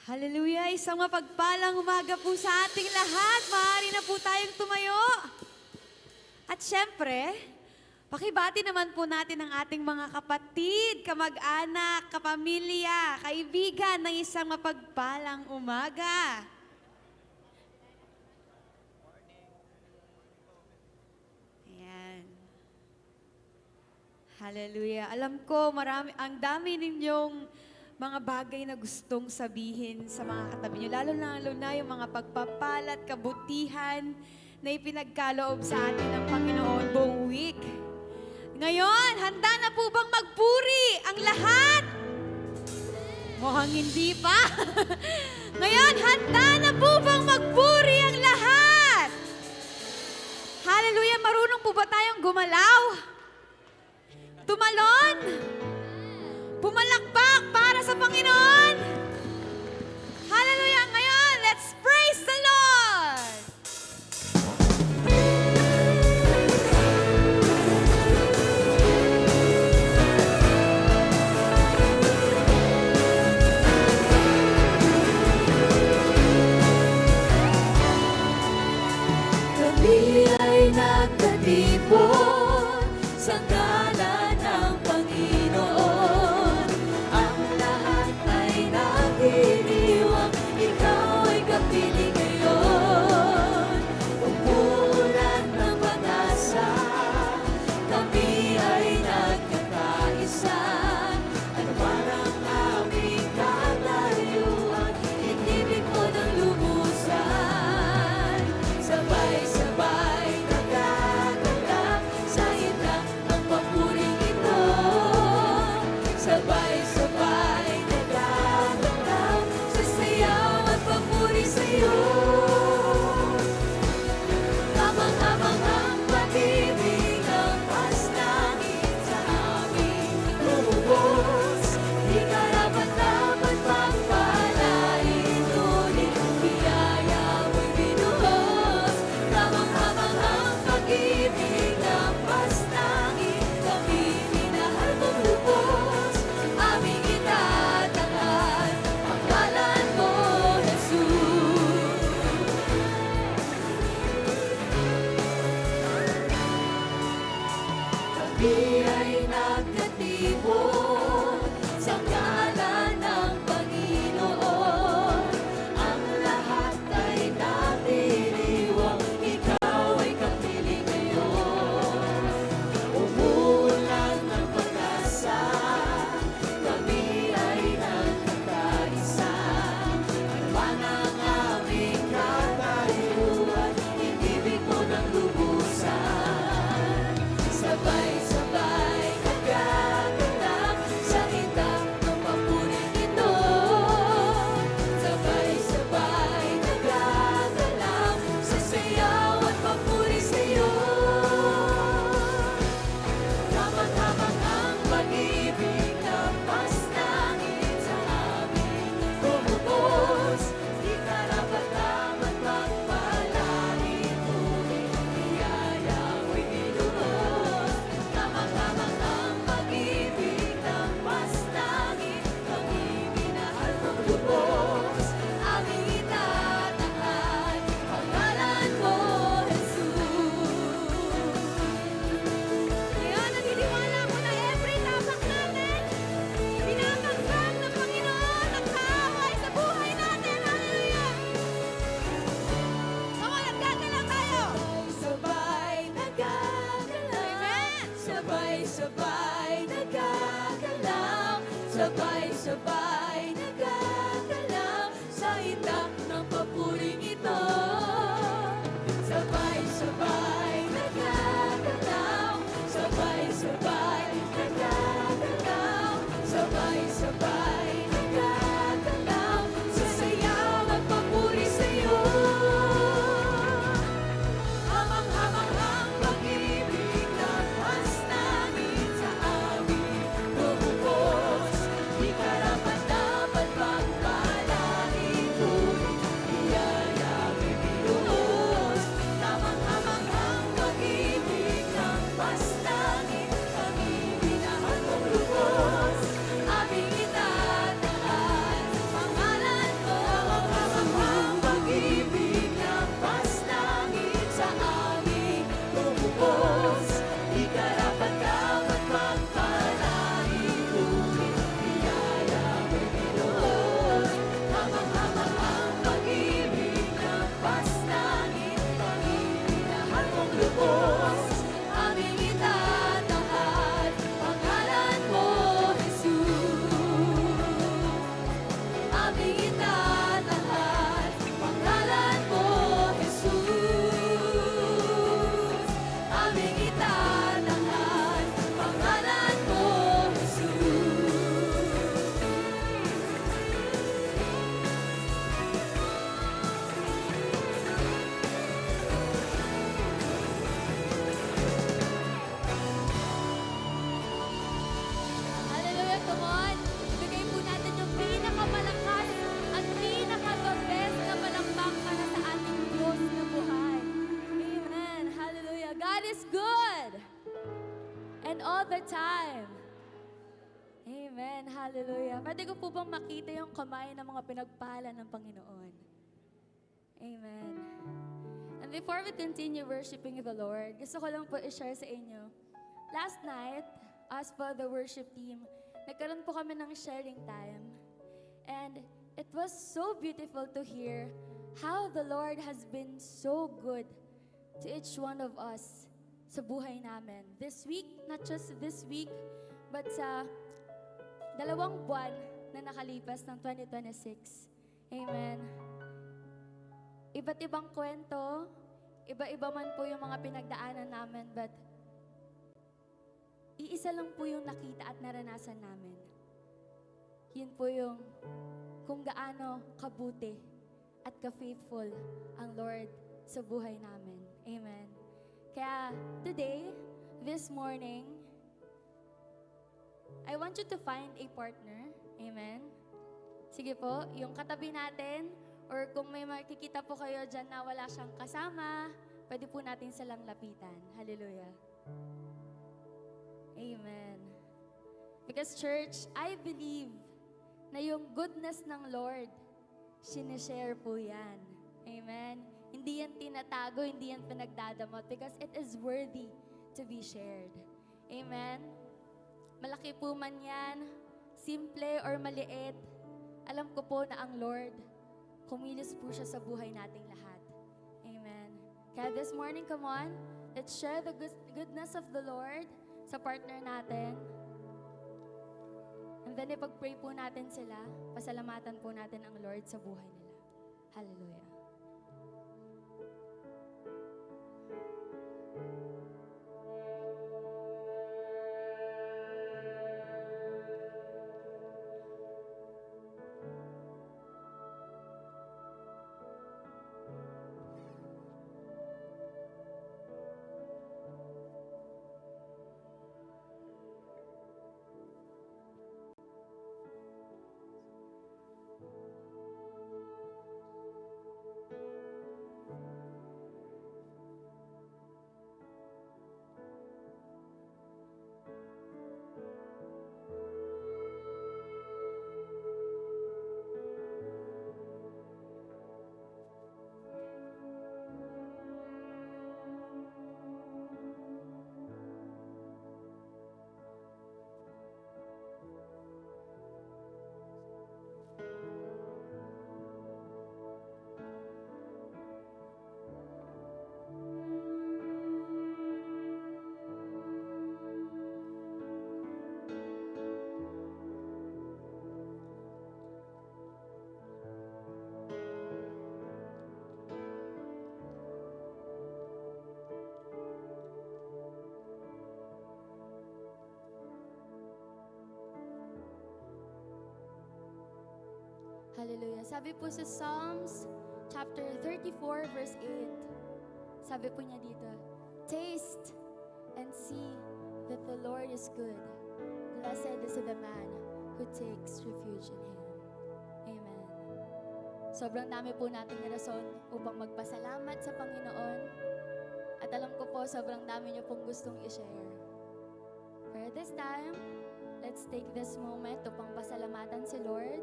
Hallelujah! Isang mapagpalang umaga po sa ating lahat. Maaari na po tayong tumayo. At syempre, pakibati naman po natin ang ating mga kapatid, kamag-anak, kapamilya, kaibigan ng isang mapagpalang umaga. Ayan. Hallelujah. Alam ko, ang dami ninyong mga bagay na gustong sabihin sa mga katabi nyo. Lalo na yung mga pagpapalat, kabutihan na ipinagkaloob sa atin ng Panginoon buong week. Ngayon, handa na po bang magpuri ang lahat? Mukhang hindi pa. Ngayon, handa na po bang magpuri ang lahat? Hallelujah! Marunong po ba tayong gumalaw? Tumalon? Pumalakpak para sa Panginoon? Hallelujah! Ngayon, let's praise the Lord! Kami ay nagkatipon sa ngalan ng Panginoon. Ang lahat ay nagdiriwang, ikaw ay kapiling ngayon. Umuulan ng pag-asa, kami ay nagkakaisa. Ano man ang aming katayuan, inibig mo ng lubusan. Sabay-sabay nagdadala sa inang ang the time. Amen. Hallelujah. Pwede ko po bang makita yung kamay ng mga pinagpala ng Panginoon? Amen. And before we continue worshiping the Lord, gusto ko lang po i-share sa inyo. Last night, as for the worship team, nagkaroon po kami ng sharing time. And it was so beautiful to hear how the Lord has been so good to each one of us sa buhay namin. This week, not just this week, but sa 2 buwan na nakalipas ng 2026. Amen. Iba't ibang kwento, iba-iba man po yung mga pinagdaanan namin, but iisa lang po yung nakita at naranasan namin. Yun po yung kung gaano kabuti at ka-faithful ang Lord sa buhay namin. Amen. Kaya today, this morning, I want you to find a partner. Amen. Sige po, yung katabi natin, or kung may makikita po kayo dyan na wala siyang kasama, pwede po natin silang lapitan. Hallelujah. Amen. Because church, I believe na yung goodness ng Lord, sinishare po yan. Amen. Hindi yan tinatago, hindi yan pinagdadamot because it is worthy to be shared. Amen. Malaki po man yan, simple or maliit, alam ko po na ang Lord, kumilos po siya sa buhay nating lahat. Amen. Kaya this morning, come on, let's share the goodness of the Lord sa partner natin. And then ipag-pray po natin sila, pasalamatan po natin ang Lord sa buhay nila. Hallelujah. Hallelujah. Sabi po sa Psalms chapter 34 verse 8, sabi po niya dito, taste and see that the Lord is good. Blessed is the man who takes refuge in Him. Amen. Sobrang dami po nating rason upang magpasalamat sa Panginoon. At alam ko po, sobrang dami niyo pong gustong i-share. For this time, let's take this moment upang pasalamatan si Lord.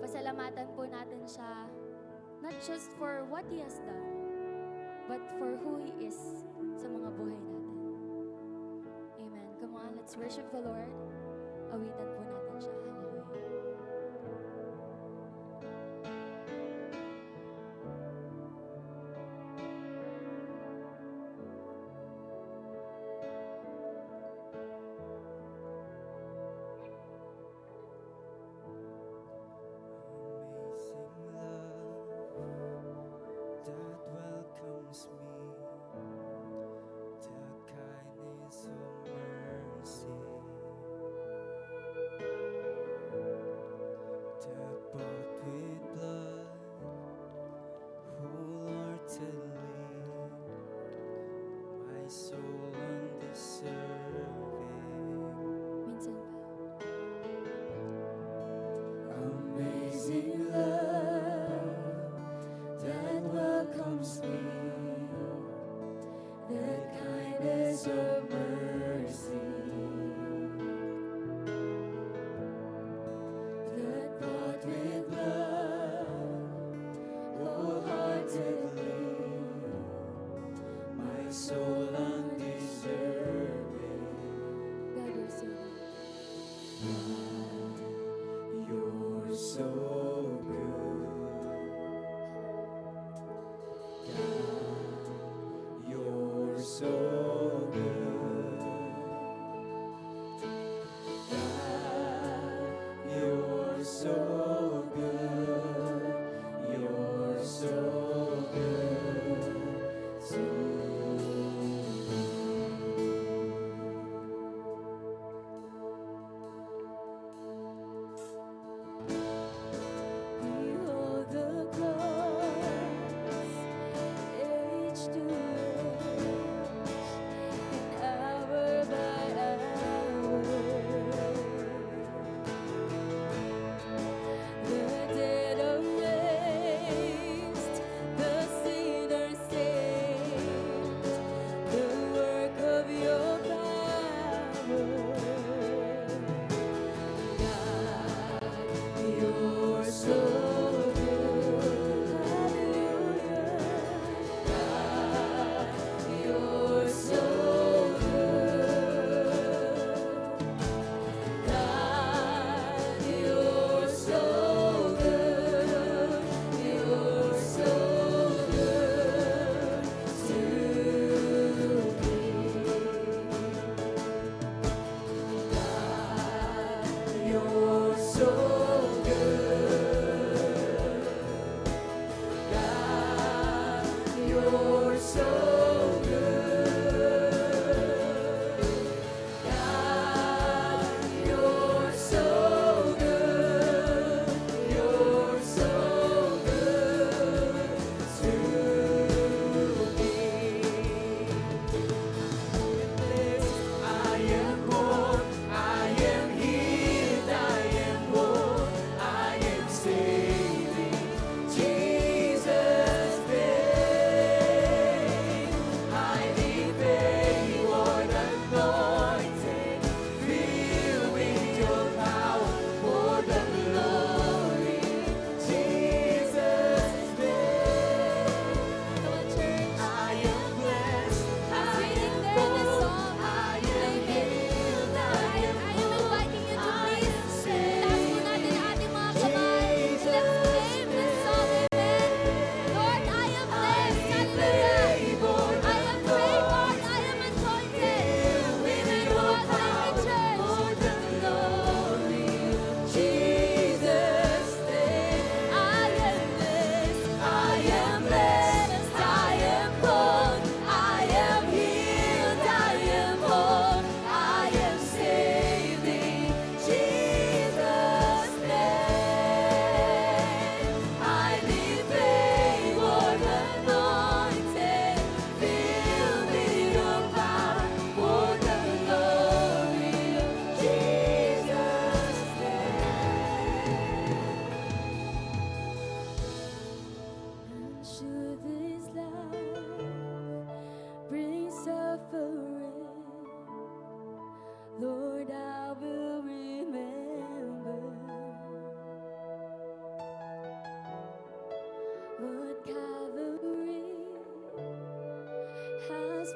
Pasalamatan po natin siya, not just for what He has done, but for who He is sa mga buhay natin. Amen. Come on, let's worship the Lord. Awitan po natin siya. Hallelujah. Amazing love that welcomes me, the kindness of mercy.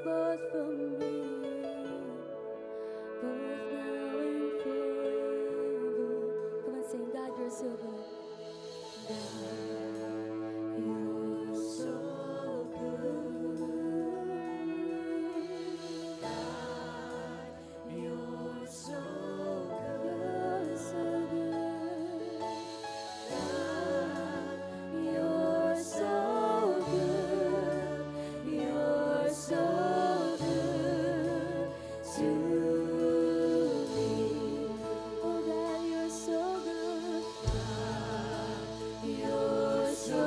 both from me, both now and forever. Come on, sing, God, you're so good. God, you're so good. God, you're so good. You're so good. God, you're so good. You're so good to me. Oh God, you're so good. God, you're so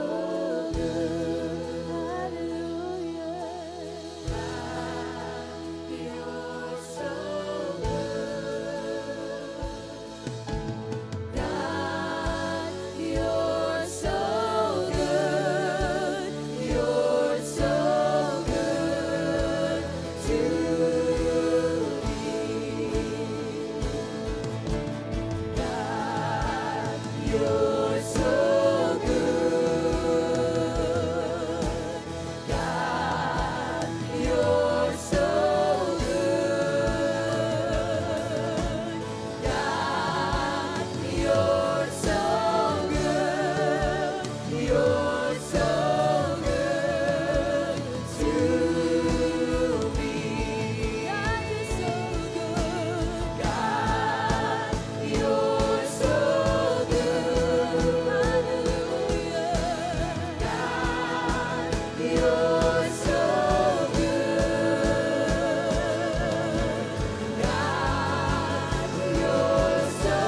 good. Hallelujah. God, you're so good. God, you're so good. You're so good to me. God, you're so good. God, you're so good. God, you're so good. You're so good to me. God, you're so good. God, you're so good. Hallelujah. God, you're so good. God, you're so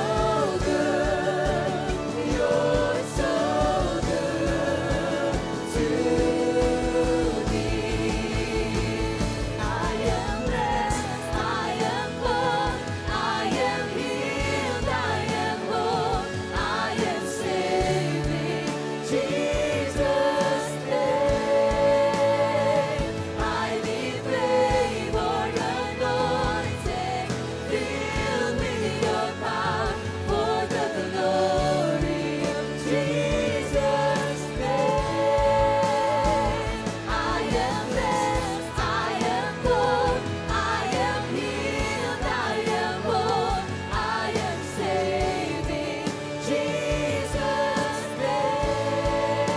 good. You're so good to me. I am blessed. I am full. I am healed. I am whole. I am saving Jesus' name. I need favor, anointing. Fill me your power for the glory of Jesus' name. I am blessed. I am full. I am healed. I am whole. I am saving Jesus' name.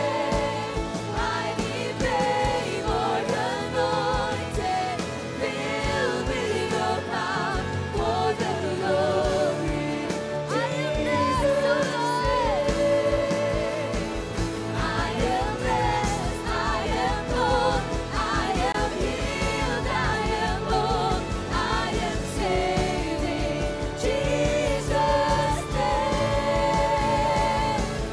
I need favor, anointing. Fill me your power for the glory of Jesus' name. I am blessed, I am full, I am healed, I am whole, I am saving Jesus' name.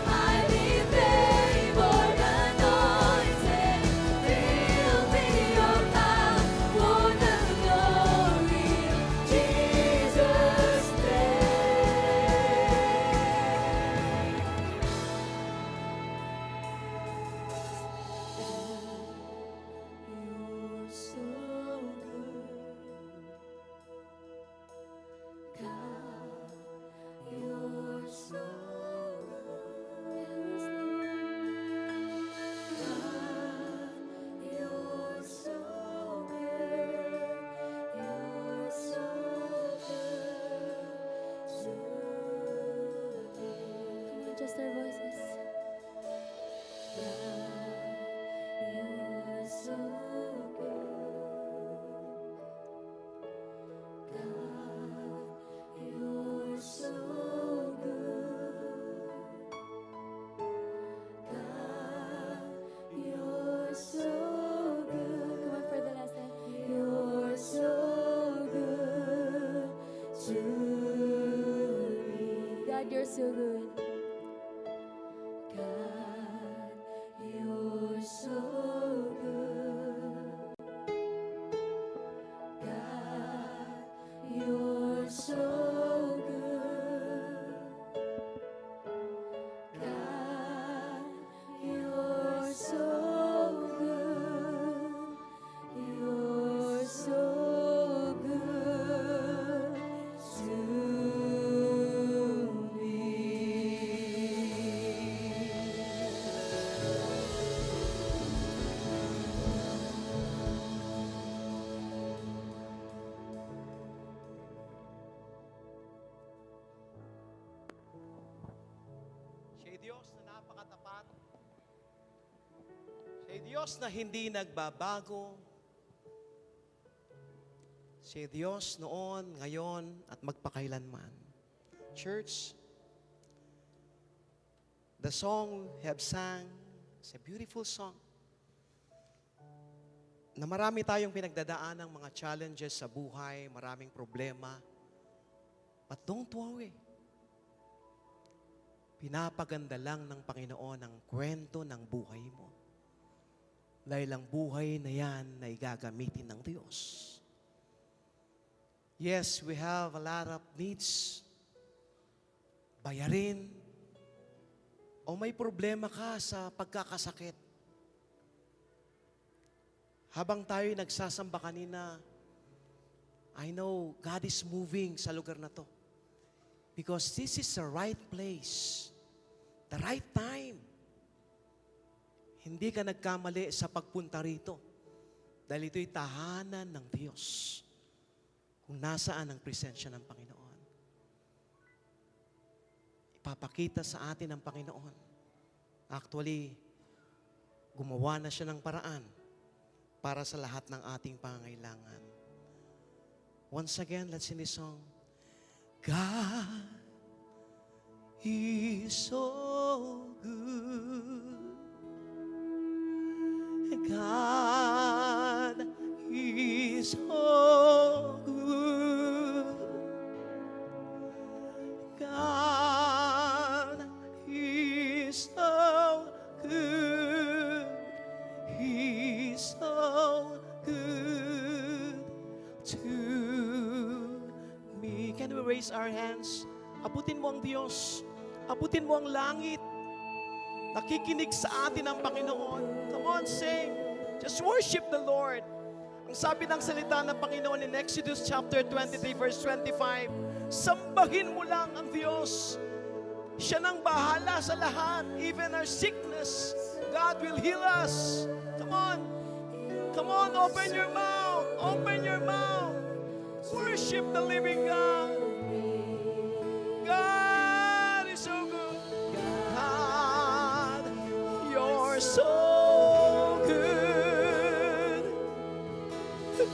I need favor, anointing, fill me your power for the glory of Jesus' name. You're so good. God, you're so good. God, you're so good. You're so good to me. Come on, just our voices. God, you're so good. God, you're so good. God, you're so good. Come on for the last time. You're so good to me. God, you're so good. God, you're so good. God, you're so good. God, you're so good. You're so good to me. Diyos na hindi nagbabago, si Diyos noon, ngayon, at magpakailanman. Church, the song have sang, it's a beautiful song, na marami tayong pinagdadaan ng mga challenges sa buhay, maraming problema. But don't worry. Pinapaganda lang ng Panginoon ang kwento ng buhay mo. Dahil ang buhay na yan na igagamitin ng Diyos. Yes, we have a lot of needs. Bayarin. O may problema ka sa pagkakasakit. Habang tayo'y nagsasamba kanina, I know God is moving sa lugar na to. Because this is the right place. The right time. Hindi ka nagkamali sa pagpunta rito. Dahil ito'y tahanan ng Diyos. Kung nasaan ang presensya ng Panginoon. Ipapakita sa atin ng Panginoon. Actually, gumawa na siya ng paraan para sa lahat ng ating pangangailangan. Once again, let's sing this song. God is so good. God is so good. God is so good. He's so good to me. Can we raise our hands? Abutin mo ang Diyos. Abutin mo ang langit. Nakikinig sa atin ang Panginoon. Come on, sing. Just worship the Lord. Ang sabi ng salita ng Panginoon in Exodus chapter 23 verse 25, sambahin mo lang ang Diyos. Siya nang bahala sa lahat. Even our sickness, God will heal us. Come on. Come on, open your mouth. Open your mouth. Worship the living God. God is so good. God, you're so good.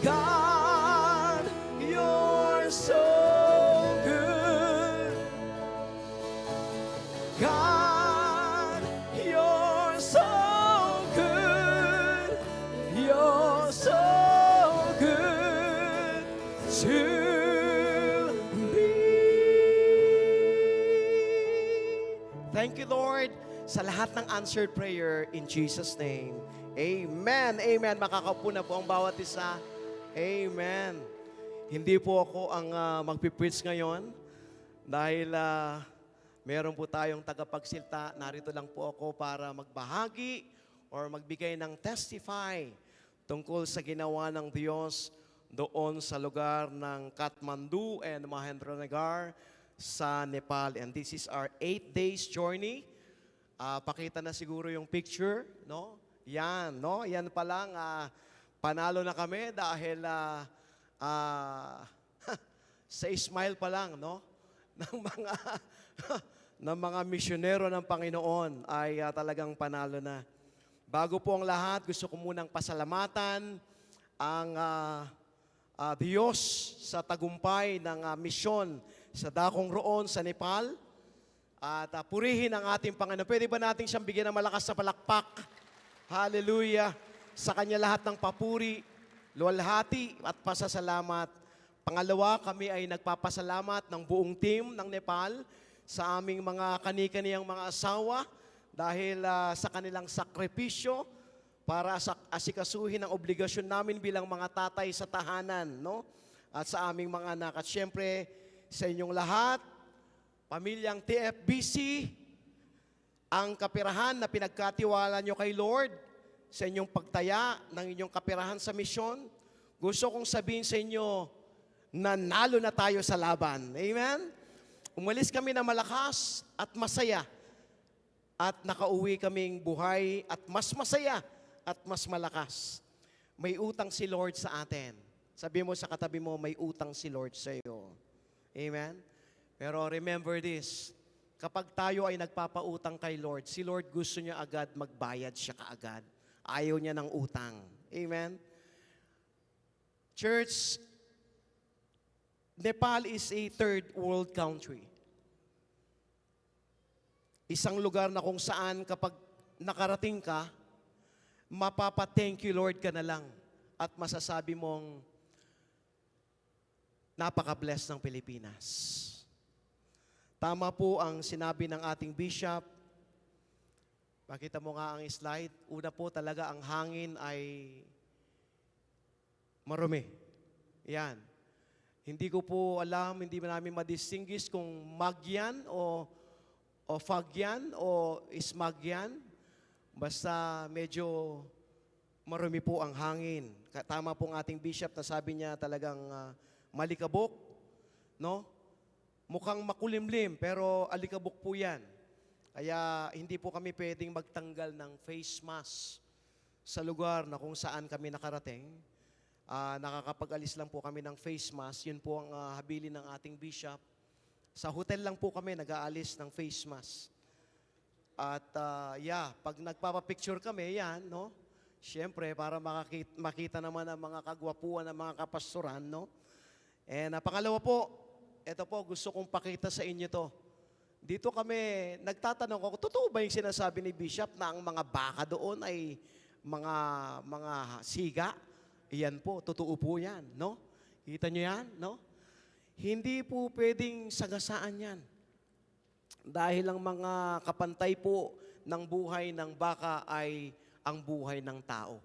God, you're so good. God, you're so good. You're so good to me. Thank you, Lord, sa lahat ng answered prayer in Jesus' name. Amen. Amen. Makakaupo na po ang bawat isa. Amen. Hindi po ako ang magpipreach ngayon dahil meron po tayong tagapagsilta. Narito lang po ako para magbahagi or magbigay ng testify tungkol sa ginawa ng Diyos doon sa lugar ng Kathmandu and Mahendranagar sa Nepal. And this is our 8 days journey. Pakita na siguro yung picture, no? Yan, no? Yan pa lang, panalo na kami dahil sa smile pa lang, no? Ng mga ng mga misyonero ng Panginoon ay talagang panalo na. Bago po ang lahat, gusto ko munang pasalamatan ang Diyos sa tagumpay ng misyon sa dakong roon sa Nepal. At purihin ang ating Panginoon. Pwede ba natin siyang bigyan ng malakas na palakpak? Hallelujah! Sa Kanya lahat ng papuri, luwalhati at pasasalamat. Pangalawa, kami ay nagpapasalamat ng buong team ng Nepal sa aming mga kani-kaniyang mga asawa dahil sa kanilang sakripisyo para asikasuhin ang obligasyon namin bilang mga tatay sa tahanan, no? At sa aming mga anak. At syempre, sa inyong lahat, pamilyang TFBC, ang kapirahan na pinagkatiwala nyo kay Lord sa inyong pagtaya ng inyong kapirahan sa misyon, gusto kong sabihin sa inyo, nanalo na tayo sa laban. Amen? Umalis kami na malakas at masaya at nakauwi kaming buhay at mas masaya at mas malakas. May utang si Lord sa atin. Sabi mo sa katabi mo, may utang si Lord sa iyo. Amen? Pero remember this, kapag tayo ay nagpapautang kay Lord, si Lord gusto niya agad magbayad siya kaagad. Ayaw niya ng utang. Amen? Church, Nepal is a third world country. Isang lugar na kung saan kapag nakarating ka, mapapa-thank you Lord ka na lang at masasabi mong napaka-bless ng Pilipinas. Tama po ang sinabi ng ating bishop. Pakita mo nga ang slide. Una po talaga ang hangin ay marumi. Yan. Hindi ko po alam, hindi namin ma-distinguish kung Magyar o Fagyan o Ismagyan. Basta medyo marumi po ang hangin. Tama po ang ating bishop na sabi niya talagang malikabok, no? Mukhang makulimlim pero alikabok po yan. Kaya hindi po kami pwedeng magtanggal ng face mask sa lugar na kung saan kami nakarating. Nakakapag-alis lang po kami ng face mask. Yun po ang habilin ng ating bishop. Sa hotel lang po kami nag-aalis ng face mask. At pag nagpapapicture kami, yan, no? Siyempre, para makita naman ang mga kagwapuan ng mga kapastoran, no? And pangalawa po, ito po, gusto kong pakita sa inyo to. Dito kami, nagtatanong ako, totoo ba yung sinasabi ni Bishop na ang mga baka doon ay mga siga? Iyan po, totoo po yan, no? Kita nyo yan, no? Hindi po pwedeng sagasaan yan. Dahil ang mga kapantay po ng buhay ng baka ay ang buhay ng tao.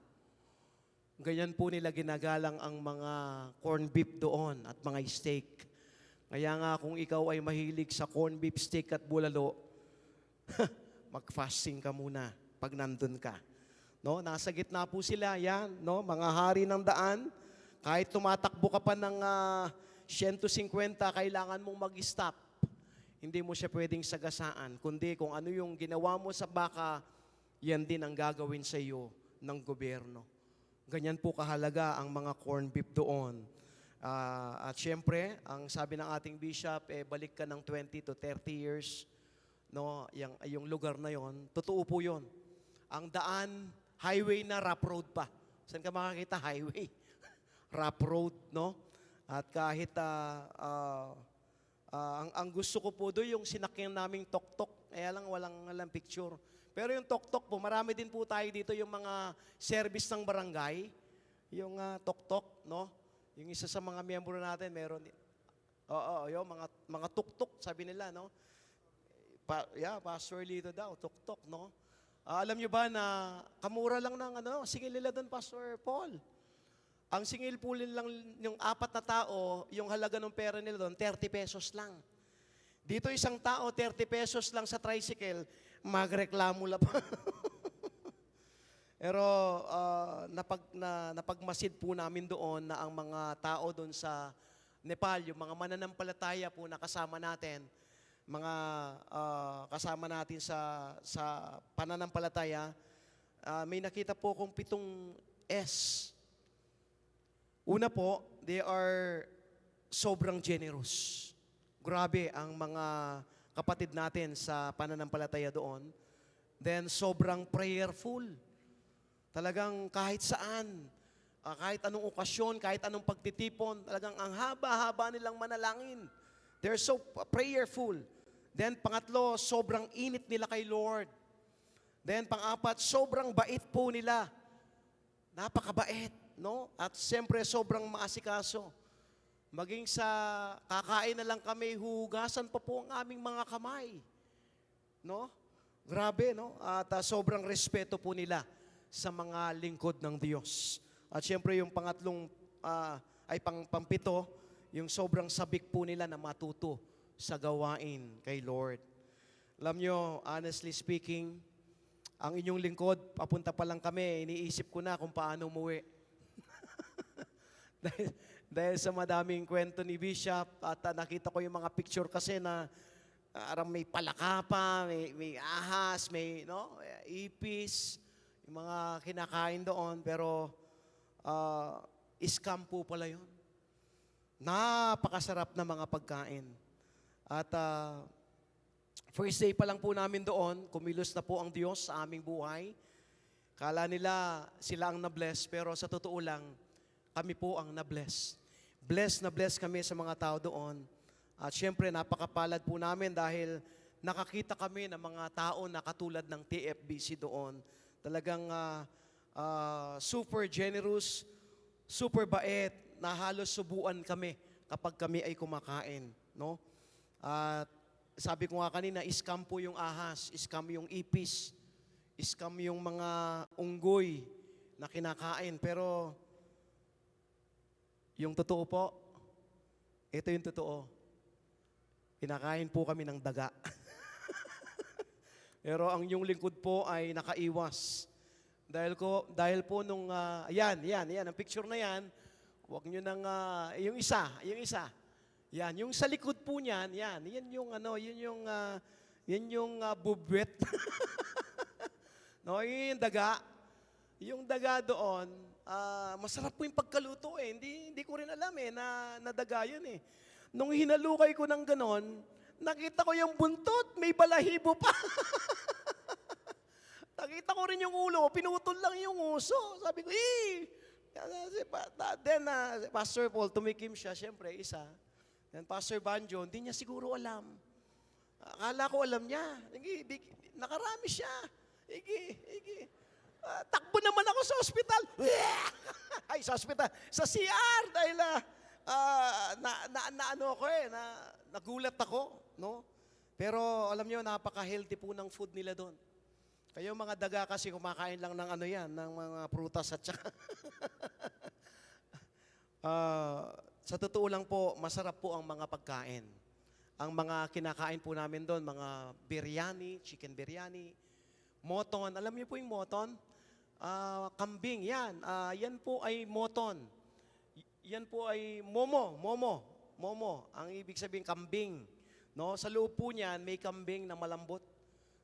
Ganyan po nila ginagalang ang mga corn beef doon at mga steak. Kaya nga kung ikaw ay mahilig sa corn beef steak at bulalo, mag-fasting ka muna pag nandun ka. No, nasa gitna po sila, yan, no, mga hari ng daan. Kahit tumatakbo ka pa ng 150, kailangan mong mag-stop. Hindi mo siya pwedeng sagasaan, kundi kung ano yung ginawa mo sa baka, yan din ang gagawin sa iyo ng gobyerno. Ganyan po kahalaga ang mga corn beef doon. At syempre, ang sabi ng ating bishop, balik ka ng 20 to 30 years, no, yung lugar na yon. Totoo po yon. Ang daan, highway na, rough road pa. Saan ka makakita? Highway. Rough road, no? At kahit ang gusto ko po doon, yung sinakyan naming tok-tok, lang walang picture. Pero yung tok-tok po, marami din po tayo dito yung mga service ng barangay, yung tok-tok, no? Yung isa sa mga miyembro natin, meron din. Yung mga tuk-tuk, sabi nila, no? Pastor Lito daw, tuk-tuk, no? Alam nyo ba na kamura lang ng singil nila doon, Pastor Paul? Ang singil po lang yung 4 na tao, yung halaga ng pera nila doon, 30 pesos lang. Dito isang tao, 30 pesos lang sa tricycle, magreklamo la pa. Pero napagmasid po namin doon na ang mga tao doon sa Nepal, yung mga mananampalataya po na kasama natin, mga kasama natin sa pananampalataya, may nakita po akong 7 S. Una po, they are sobrang generous. Grabe ang mga kapatid natin sa pananampalataya doon. Then, sobrang prayerful. Talagang kahit saan, kahit anong okasyon, kahit anong pagtitipon, talagang ang haba-haba nilang manalangin. They're so prayerful. Then, pangatlo, sobrang init nila kay Lord. Then, pang-apat, sobrang bait po nila. Napakabait, no? At siyempre, sobrang maasikaso. Maging sa kakain na lang kami, hugasan pa po ang aming mga kamay. No? Grabe, no? At sobrang respeto po nila sa mga lingkod ng Diyos. At siyempre, yung pangatlong, pampito, yung sobrang sabik po nila na matuto sa gawain kay Lord. Alam nyo, honestly speaking, ang inyong lingkod, papunta pa lang kami, iniisip ko na kung paano umuwi. dahil sa madaming kwento ni Bishop at nakita ko yung mga picture kasi na may palaka pa, may ahas, may ipis, yung mga kinakain doon, pero scam po pala yun. Napakasarap na mga pagkain. At first day pa lang po namin doon, kumilos na po ang Diyos sa aming buhay. Kala nila sila ang na-bless, pero sa totoo lang, kami po ang na-bless. Na bless kami sa mga tao doon. At syempre, napakapalad po namin dahil nakakita kami ng mga tao na katulad ng TFBC doon. Talagang super generous, super bait, na halos subuan kami kapag kami ay kumakain. No? At sabi ko nga kanina, scam po yung ahas, scam yung ipis, scam yung mga unggoy na kinakain. Pero yung totoo po, ito yung totoo. Kinakain po kami ng daga. Pero ang yung lingkod po ay nakaiwas. Dahil po nung, yan, ang picture na yan, huwag nyo nang, yung isa. Yan, yung sa likod po niyan, yan yung bubwet. No, yun yung daga. Yung daga doon, masarap po yung pagkaluto eh. Hindi ko rin alam eh, na daga yun eh. Nung hinalukay ko ng ganon, nakita ko yung buntot, may balahibo pa. Nakita ko rin yung ulo, pinutol lang yung uso. Sabi ko, Then, Pastor Paul, tumikim siya, syempre, isa. Then, Pastor Banjo, hindi niya siguro alam. Akala ko alam niya. Nakarami siya. Takbo naman ako sa ospital. Ay, sa ospital. Sa CR, dahil nagulat ako. No? Pero alam niyo, napaka-healthy po ng food nila doon. Kayo mga daga kasi kumakain lang ng ng mga prutas at saka. Sa totoo lang po, masarap po ang mga pagkain. Ang mga kinakain po namin doon, mga biryani, chicken biryani, moton. Alam niyo po yung moton? Kambing, yan. Yan po ay moton. Yan po ay momo. Ang ibig sabihin, kambing. No? Sa loob po niyan, may kambing na malambot.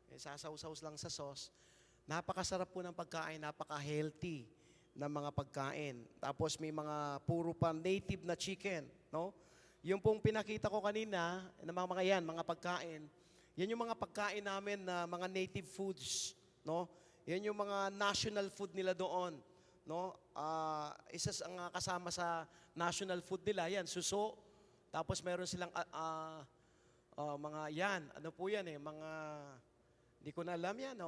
Sasaw-saws lang sa sauce. Napakasarap po ng pagkain, napaka-healthy ng mga pagkain. Tapos may mga puro pa native na chicken, no? Yung pong pinakita ko kanina, ng mga yan, mga pagkain, yan yung mga pagkain namin na mga native foods, no? Yan yung mga national food nila doon, no? Isa ang kasama sa national food nila, yan, suso. Tapos meron silang mga yan, ano po yan mga hindi ko na alam yan.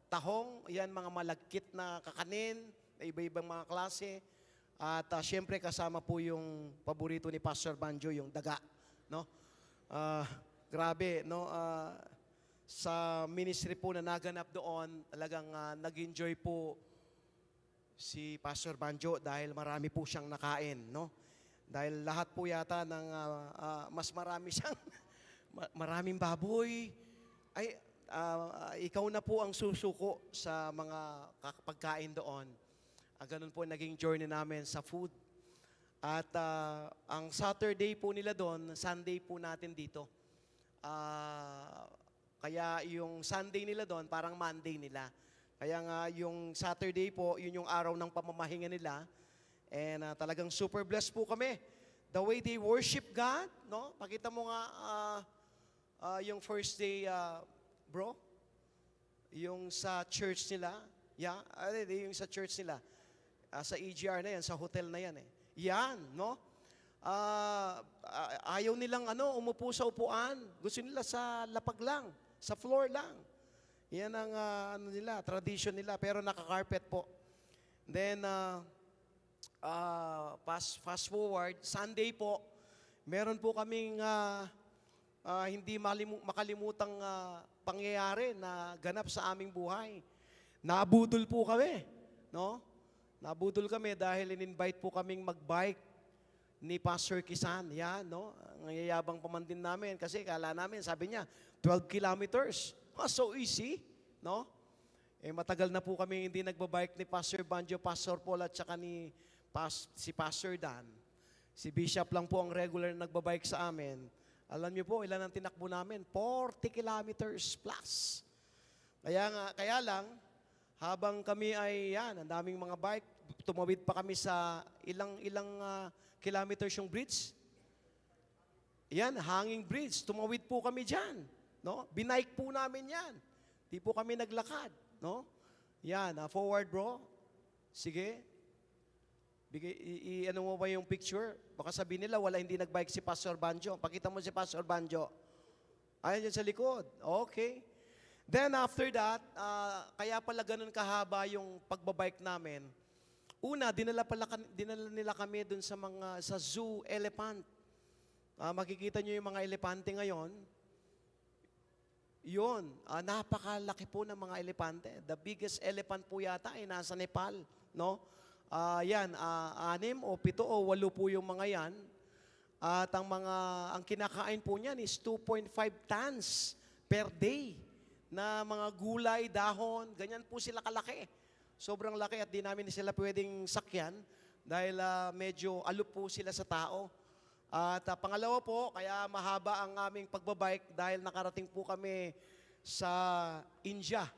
Tahong, yan mga malagkit na kakanin, iba-ibang mga klase. At syempre kasama po yung paborito ni Pastor Banjo, yung daga. No? Grabe, no? Sa ministry po na naganap doon, talagang nag-enjoy po si Pastor Banjo dahil marami po siyang nakain. No? Dahil lahat po yata ng mas marami siyang, maraming baboy. Ikaw na po ang susuko sa mga pagkain doon. Ganun po naging journey namin sa food. At ang Saturday po nila doon, Sunday po natin dito. Kaya yung Sunday nila doon, parang Monday nila. Kaya nga yung Saturday po, yun yung araw ng pamamahinga nila. And talagang super blessed po kami. The way they worship God, no? Pakita mo nga yung first day, bro, yung sa church nila, yung sa church nila, sa EGR na yan, sa hotel na yan Yan, no? Ayaw nilang umupo sa upuan. Gusto nila sa lapag lang, sa floor lang. Yan ang tradition nila, pero naka-carpet po. Then, fast forward, Sunday po, meron po kaming hindi makalimutang pangyayari na ganap sa aming buhay. Nabudol po kami, no? Nabudol kami dahil in-invite po kaming mag-bike ni Pastor Kisan. Yan, no? Ang yayabang pamandin namin kasi kala namin, sabi niya, 12 kilometers. So easy, no? Matagal na po kami hindi nagbabike ni Pastor Banjo, Pastor Paul at saka si Pastor Dan. Si Bishop lang po ang regular na nagbabike sa amin. Alam niyo po, ilan ang tinakbo namin? 40 kilometers plus. Kaya lang, habang kami ay ang daming mga bike, tumawid pa kami sa ilang kilometers yung bridge. Yan, hanging bridge. Tumawid po kami dyan. No? Binike po namin yan. Di po kami naglakad. No? Yan, forward bro. Sige. Bigay, ano mo ba yung picture? Baka sabihin nila, wala hindi nagbike si Pastor Banjo. Pakita mo si Pastor Banjo. Ayan dyan sa likod. Okay. Then after that, kaya pala ganun kahaba yung pagbabike namin. Una, dinala nila kami dun sa zoo elephant. Makikita nyo yung mga elepante ngayon. Yun, napakalaki po ng mga elepante. The biggest elephant po yata ay nasa Nepal, no? Yan, 6 o 7 o 8 po yung mga yan. At ang kinakain po niyan is 2.5 tons per day na mga gulay, dahon, ganyan po sila kalaki. Sobrang laki at di namin sila pwedeng sakyan dahil medyo aloof po sila sa tao. At pangalawa po, kaya mahaba ang aming pagbabike dahil nakarating po kami sa India.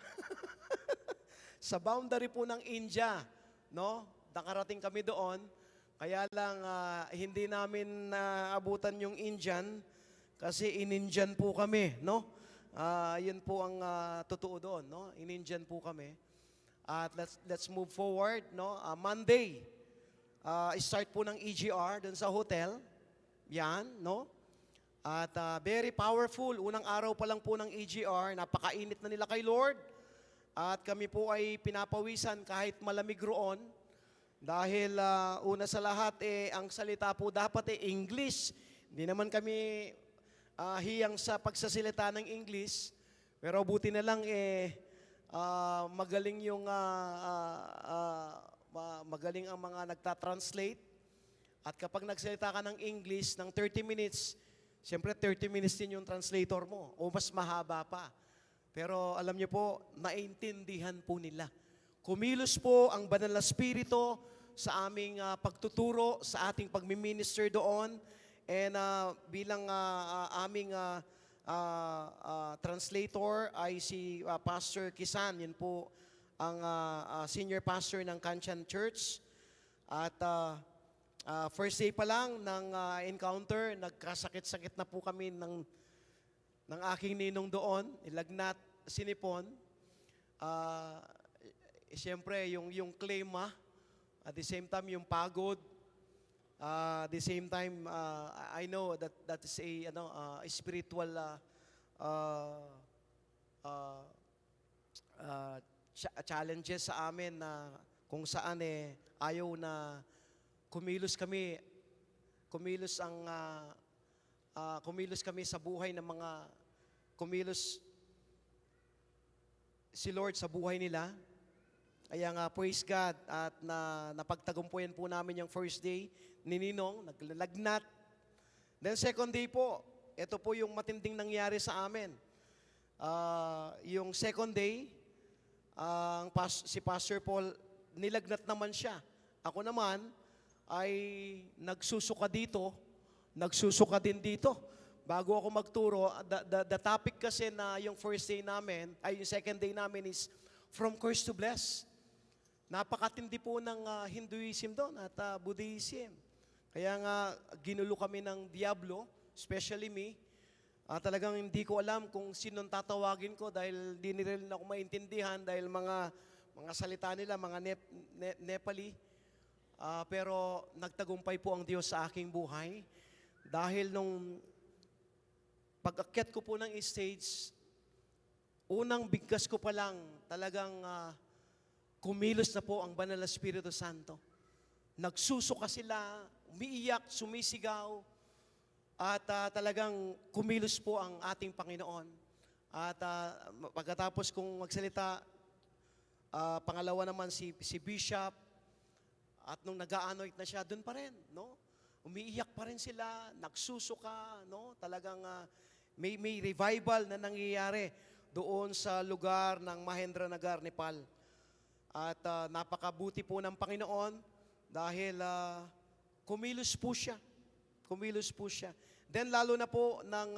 Sa boundary po ng India, no? Nakarating kami doon. Kaya lang hindi namin naabutan yung Indian kasi in-Indian po kami, no? Yun po ang totoo doon, no? In-Indian po kami. At let's move forward, no? Monday, start po ng EGR doon sa hotel. Yan, no? At very powerful. Unang araw pa lang po ng EGR, napakainit na nila kay Lord. At kami po ay pinapawisan kahit malamig roon. Dahil una sa lahat, ang salita po dapat English. Hindi naman kami hiyang sa pagsasalita ng English. Pero buti na lang magaling yung magaling ang mga nagta-translate. At kapag nagsalita ka ng English ng 30 minutes, siyempre 30 minutes din yung translator mo o mas mahaba pa. Pero alam niyo po, naintindihan po nila. Kumilos po ang Banal na Espiritu sa aming pagtuturo, sa ating pagmiminister doon. And bilang aming translator ay si Pastor Kisan. Yan po ang senior pastor ng Kanchan Church. At first day pa lang ng encounter, nagkasakit-sakit na po kami ng aking ninong doon, ilagnat, sinipon. Siyempre, yung klema, at the same time, yung pagod. At the same time, I know that is a spiritual challenges sa amin na kung saan ayaw na kumilos kami sa buhay ng mga kumilos si Lord sa buhay nila. Kaya nga, praise God, at napagtagumpuyan po namin yung first day ni Ninong, naglalagnat. Then second day po, ito po yung matinding nangyari sa amin. Yung second day, si Pastor Paul, nilagnat naman siya. Ako naman, ay nagsusuka dito, nagsusuka din dito. Bago ako magturo, the topic kasi na yung first day namin, ay yung second day namin is from curse to bless. Napakatindi po ng Hinduism doon at Buddhism. Kaya nga, ginulo kami ng Diablo, especially me. Talagang hindi ko alam kung sinong tatawagin ko dahil di rin ako maintindihan dahil mga salita nila, mga Nepali. Pero nagtagumpay po ang Diyos sa aking buhay. Dahil nung pag-akyat ko po ng stage, unang bigkas ko pa lang talagang kumilos na po ang Banal na Espiritu Santo. Nagsusuka sila, umiiyak, sumisigaw, at talagang kumilos po ang ating Panginoon. At pagkatapos kong magsalita, pangalawa naman si Bishop, at nung nag-a-anoint na siya, doon pa rin, no? Umiiyak pa rin sila, nagsusuka, no? Talagang may revival na nangyayari doon sa lugar ng Mahendranagar, Nepal. At napakabuti po ng Panginoon dahil kumilos po siya. Kumilos po siya. Then lalo na po nang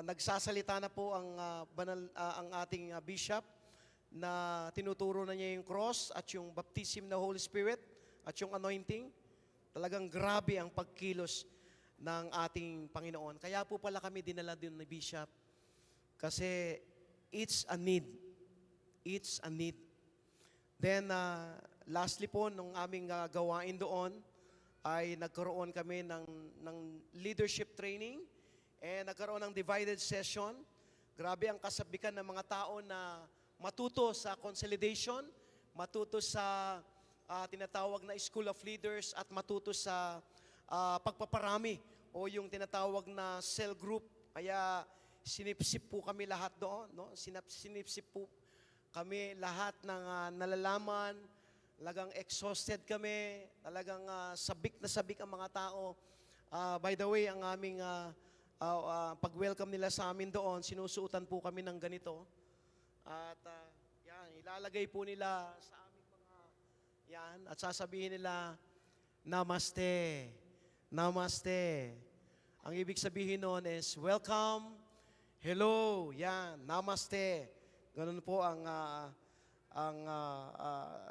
nagsasalita na po ang ating bishop na tinuturo na niya yung cross at yung baptism ng Holy Spirit at yung anointing. Talagang grabe ang pagkilos ng ating Panginoon. Kaya po pala kami dinala din ni Bishop kasi it's a need. it's a need. Then, lastly po, nung aming gawain doon, ay nagkaroon kami ng leadership training and nagkaroon ng divided session. Grabe ang kasabikan ng mga tao na matuto sa consolidation, matuto sa tinatawag na School of Leaders at matuto sa pagpaparami o yung tinatawag na cell group. Kaya sinipsip po kami lahat doon, no? Sinipsip po kami lahat ng nalalaman, talagang exhausted kami, talagang sabik na sabik ang mga tao. By the way, ang aming pag-welcome nila sa amin doon, sinusuotan po kami ng ganito. At yan, ilalagay po nila sa aming mga yan at sasabihin nila, Namaste, Namaste. Ang ibig sabihin noon is welcome, hello, yan, Namaste. Ganun po ang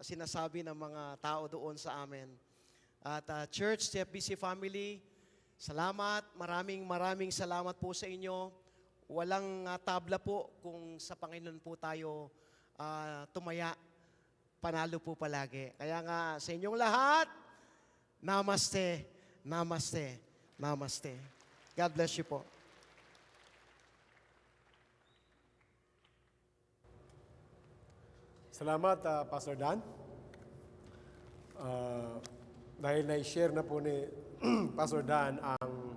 sinasabi ng mga tao doon sa amin. At Church, TFBC family, salamat, maraming salamat po sa inyo. Walang tabla po kung sa Panginoon po tayo tumaya, panalo po palagi. Kaya nga sa inyong lahat, Namaste, Namaste, Namaste. God bless you po. Salamat, Pastor Dan. Dahil na-share na po ni Pastor Dan ang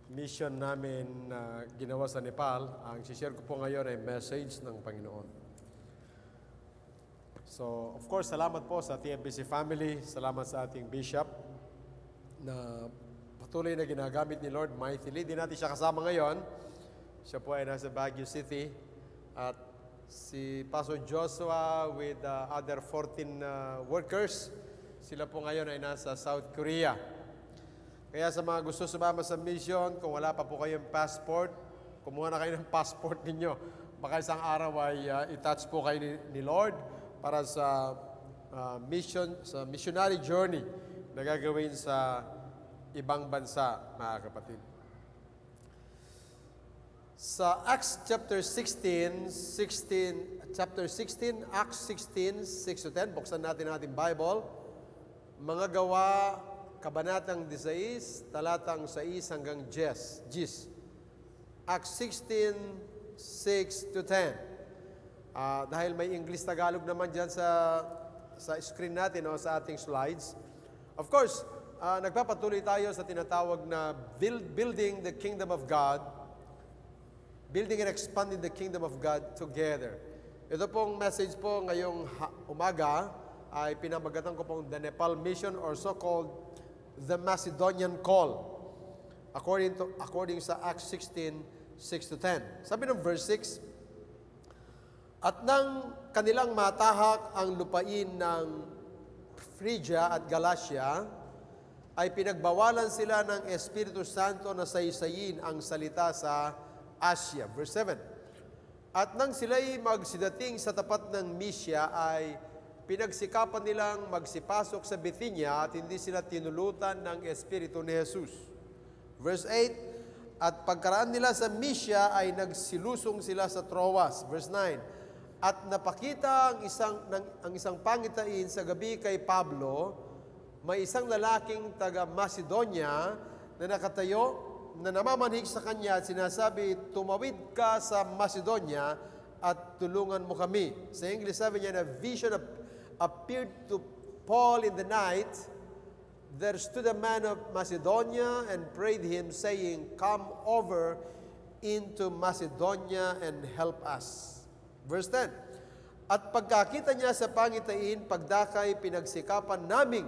mission namin na ginawa sa Nepal, ang share ko po ngayon ay message ng Panginoon. So, of course, salamat po sa TFBC family, salamat sa ating bishop na patuloy na ginagamit ni Lord mightily. Di natin siya kasama ngayon. Siya po ay nasa Baguio City at si Pastor Joshua with other 14 workers, sila po ngayon ay nasa South Korea. Kaya sa mga gusto sumama sa mission, kung wala pa po kayong passport, kumuha na kayo ng passport ninyo. Baka isang araw ay i-touch po kayo ni Lord para sa missionary journey na gagawin sa ibang bansa, mga kapatid. Sa Acts chapter 16, Acts 16, 6-10, buksan natin ating Bible. Mga gawa, kabanatang 16, talatang 6 hanggang 10. Acts 16, 6-10. Dahil may English-Tagalog naman dyan sa screen natin o sa ating slides. Of course, nagpapatuloy tayo sa tinatawag na building the kingdom of God, building and expanding the kingdom of God together. Ito pong message po ngayong umaga ay pinamagatan ko pong the Nepal mission or so-called the Macedonian call according sa Acts 16, 6-10. Sabi ng verse 6, at nang kanilang matahak ang lupain ng Phrygia at Galatia, ay pinagbawalan sila ng Espiritu Santo na saysayin ang salita sa Asia. Verse 7. At nang sila'y magsidating sa tapat ng Mysia, ay pinagsikapan nilang magsipasok sa Bithynia at hindi sila tinulutan ng Espiritu ni Jesus. Verse 8. At pagkaraan nila sa Mysia ay nagsilusong sila sa Troas. Verse 9. At napakita ang isang pangitain sa gabi kay Pablo, may isang lalaking taga Macedonia na nakatayo na namamanhig sa kanya at sinasabi, tumawid ka sa Macedonia at tulungan mo kami. Sa English sabi niya, a vision appeared to Paul in the night. There stood a man of Macedonia and prayed him, saying, come over into Macedonia and help us. Verse 10. At pagkakita niya sa pangitain, pagdakay pinagsikapan naming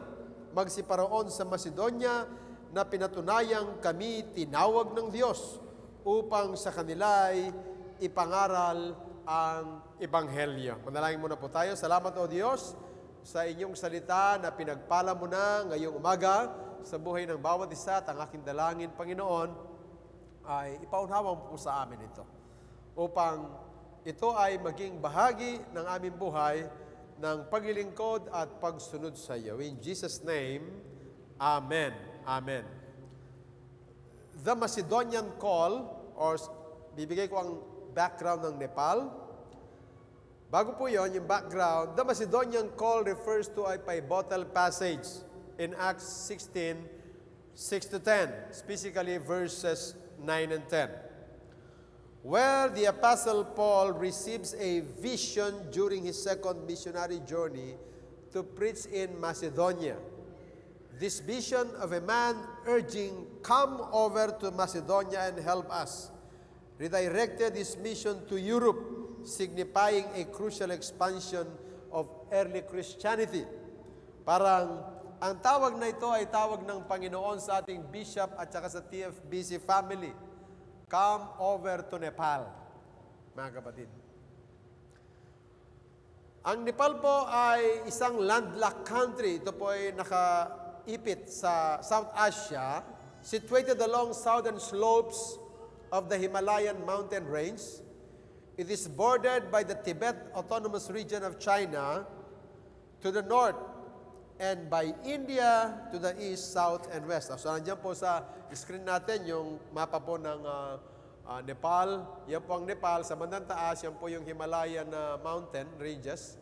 magsiparoon sa Macedonia, na pinatunayang kami tinawag ng Diyos upang sa kanila'y ipangaral ang Ebanghelyo. Manalangin muna po tayo. Salamat o Diyos sa inyong salita na pinagpala mo na ngayong umaga sa buhay ng bawat isa at ang aking dalangin, Panginoon, ay ipaunhawa mo po sa amin ito. Upang ito ay maging bahagi ng aming buhay ng paglilingkod at pagsunod sa iyo. In Jesus' name, Amen. Amen. The Macedonian call, or bibigay ko ang background ng Nepal. Bago po yon, yung background, the Macedonian call refers to a pivotal passage in Acts 16, 6 to 10, specifically verses 9 and 10, where the Apostle Paul receives a vision during his second missionary journey to preach in Macedonia. This vision of a man urging, "Come over to Macedonia and help us," redirected his mission to Europe, signifying a crucial expansion of early Christianity. Parang ang tawag na ito ay tawag ng Panginoon sa ating bishop at saka sa TFBC family. Come over to Nepal, mga kapatid. Ang Nepal po ay isang landlocked country. Ito po ay nakaipit sa South Asia, situated along southern slopes of the Himalayan mountain range. It is bordered by the Tibet Autonomous Region of China to the north and by India to the east, south, and west. So, nandiyan po sa screen natin yung mapa po ng Nepal. Yan po ang Nepal. Sa bandang taas, yan po yung Himalayan mountain ranges.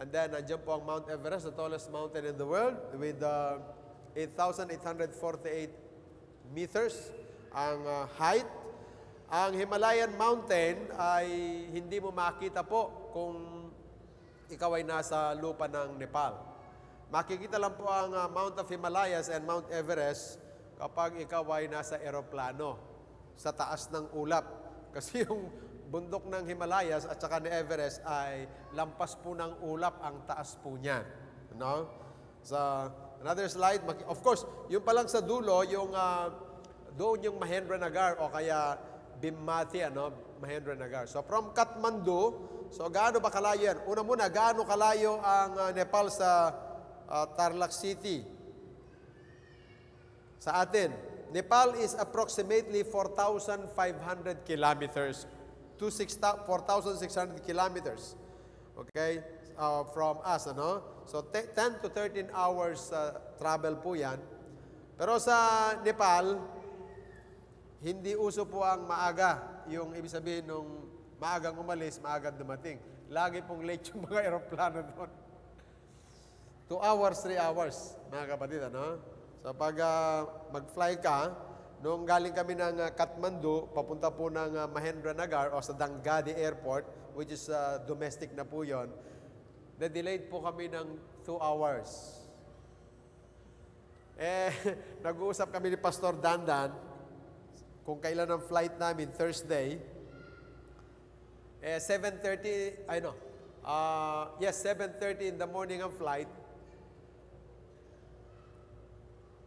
And then, nandiyan po ang Mount Everest, the tallest mountain in the world with 8,848 meters ang height. Ang Himalayan mountain ay hindi mo makita po kung ikaw ay nasa lupa ng Nepal. Makikita lang po ang Mount of Himalayas and Mount Everest kapag ikaw ay nasa eroplano sa taas ng ulap. Kasi yung bundok ng Himalayas at saka ni Everest ay lampas po ng ulap ang taas po niyan. No? Sa another slide, of course, yung palang sa dulo, yung doon yung Mahendranagar o kaya Bhimmathi, Mahendranagar. So from Kathmandu, so gaano ba kalayo yan? Una muna, gaano kalayo ang Nepal sa Tarlac City? Sa atin, Nepal is approximately 4,500 kilometers to 4,600 kilometers. Okay? From us, So 10 to 13 hours travel po yan. Pero sa Nepal, hindi uso po ang maaga. Yung ibig sabihin nung maagang umalis, maagang dumating. Lagi pong late yung mga aeroplano doon. 2 hours, 3 hours, mga kapatid, So pag mag-fly ka, nung galing kami ng Kathmandu, papunta po ng Mahendranagar o sa Dangadi Airport, which is domestic na po yun, na-delayed po kami ng 2 hours. Nag-uusap kami ni Pastor Dandan, kung kailan ang flight namin, Thursday, 7:30 in the morning ang flight.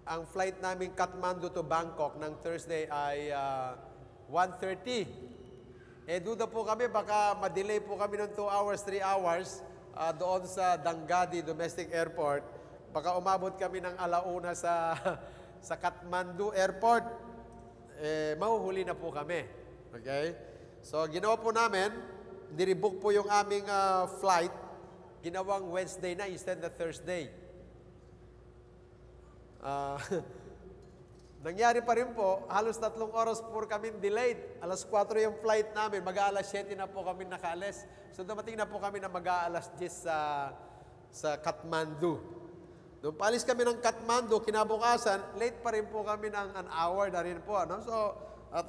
Ang flight namin Kathmandu to Bangkok ng Thursday ay 1:30. Duda po kami, baka ma-delay po kami ng 2 hours, 3 hours doon sa Dangadi Domestic Airport. Baka umabot kami ng alauna sa Kathmandu Airport. Mahuhuli na po kami. Okay? So, ginawa po namin, nirebook po yung aming flight, ginawang Wednesday na instead na Thursday. Nangyari pa rin po, halos 3 oras po kami delayed. Alas 4 yung flight namin, mag-aalas 7 na po kami nakaalis. So, dumating na po kami na mag-aalas 10 sa Kathmandu. Nung paalis kami ng Kathmandu, kinabukasan, late pa rin po kami ng an hour na rin po. So,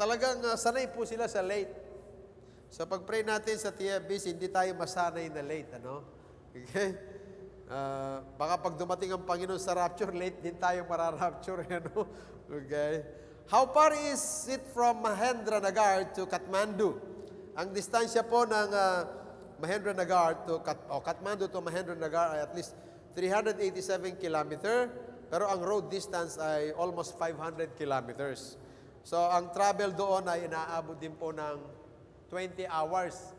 talagang sanay po sila sa late. So, pag-pray natin sa TFBC, hindi tayo masanay na late. Okay? Baka pag dumating ang Panginoon sa rapture, late din tayo mararapture. Okay? How far is it from Mahendranagar to Kathmandu? Ang distansya po ng Kathmandu to Mahendranagar ay at least 387 kilometer, pero ang road distance ay almost 500 kilometers. So, ang travel doon ay inaabot din po ng 20 hours.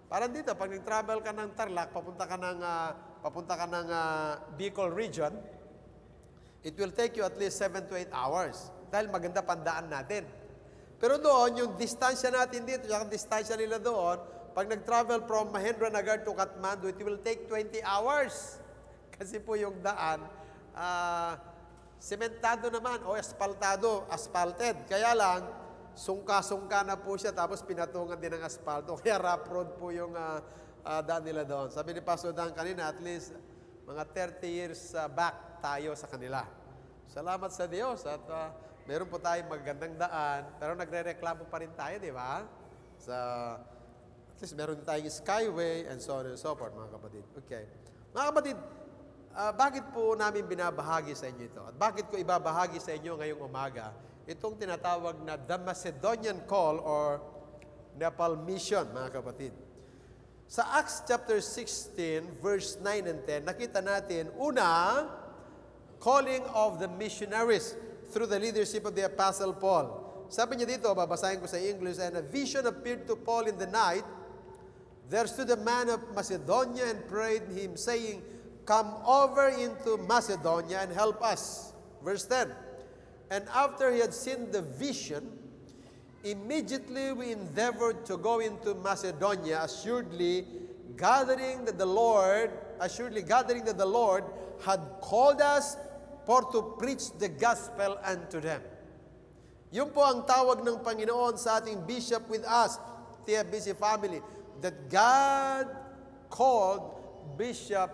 Parang dito, pag nag-travel ka ng Tarlac, papunta ka ng Bicol region, it will take you at least 7 to 8 hours. Dahil maganda pandaan natin. Pero doon, yung distansya natin dito, yung distansya nila doon, pag nag-travel from Mahendranagar to Kathmandu, it will take 20 hours. Kasi po yung daan, sementado naman o asphalted. Kaya lang, sungka-sungka na po siya tapos pinatungan din ng asfalto. Kaya rough road po yung daan nila doon. Sabi ni Pastor Dan kanina, at least mga 30 years back tayo sa kanila. Salamat sa Diyos at meron po tayong magandang daan, pero nagre-reklamo pa rin tayo, di ba? At least meron tayong skyway and so on and so forth, mga kapatid. Okay. Mga kapatid, bakit po namin binabahagi sa inyo ito? At bakit ko ibabahagi sa inyo ngayong umaga itong tinatawag na The Macedonian Call or Nepal Mission, mga kapatid? Sa Acts chapter 16, verse 9 and 10, nakita natin, una, calling of the missionaries through the leadership of the Apostle Paul. Sabi niya dito, babasahin ko sa English, and a vision appeared to Paul in the night. There stood a man of Macedonia and prayed him, saying, come over into Macedonia and help us. Verse 10. And after he had seen the vision, immediately we endeavored to go into Macedonia, assuredly gathering that the Lord had called us for to preach the gospel unto them. Yun po ang tawag ng Panginoon sa ating bishop with us, TFBC family, that God called Bishop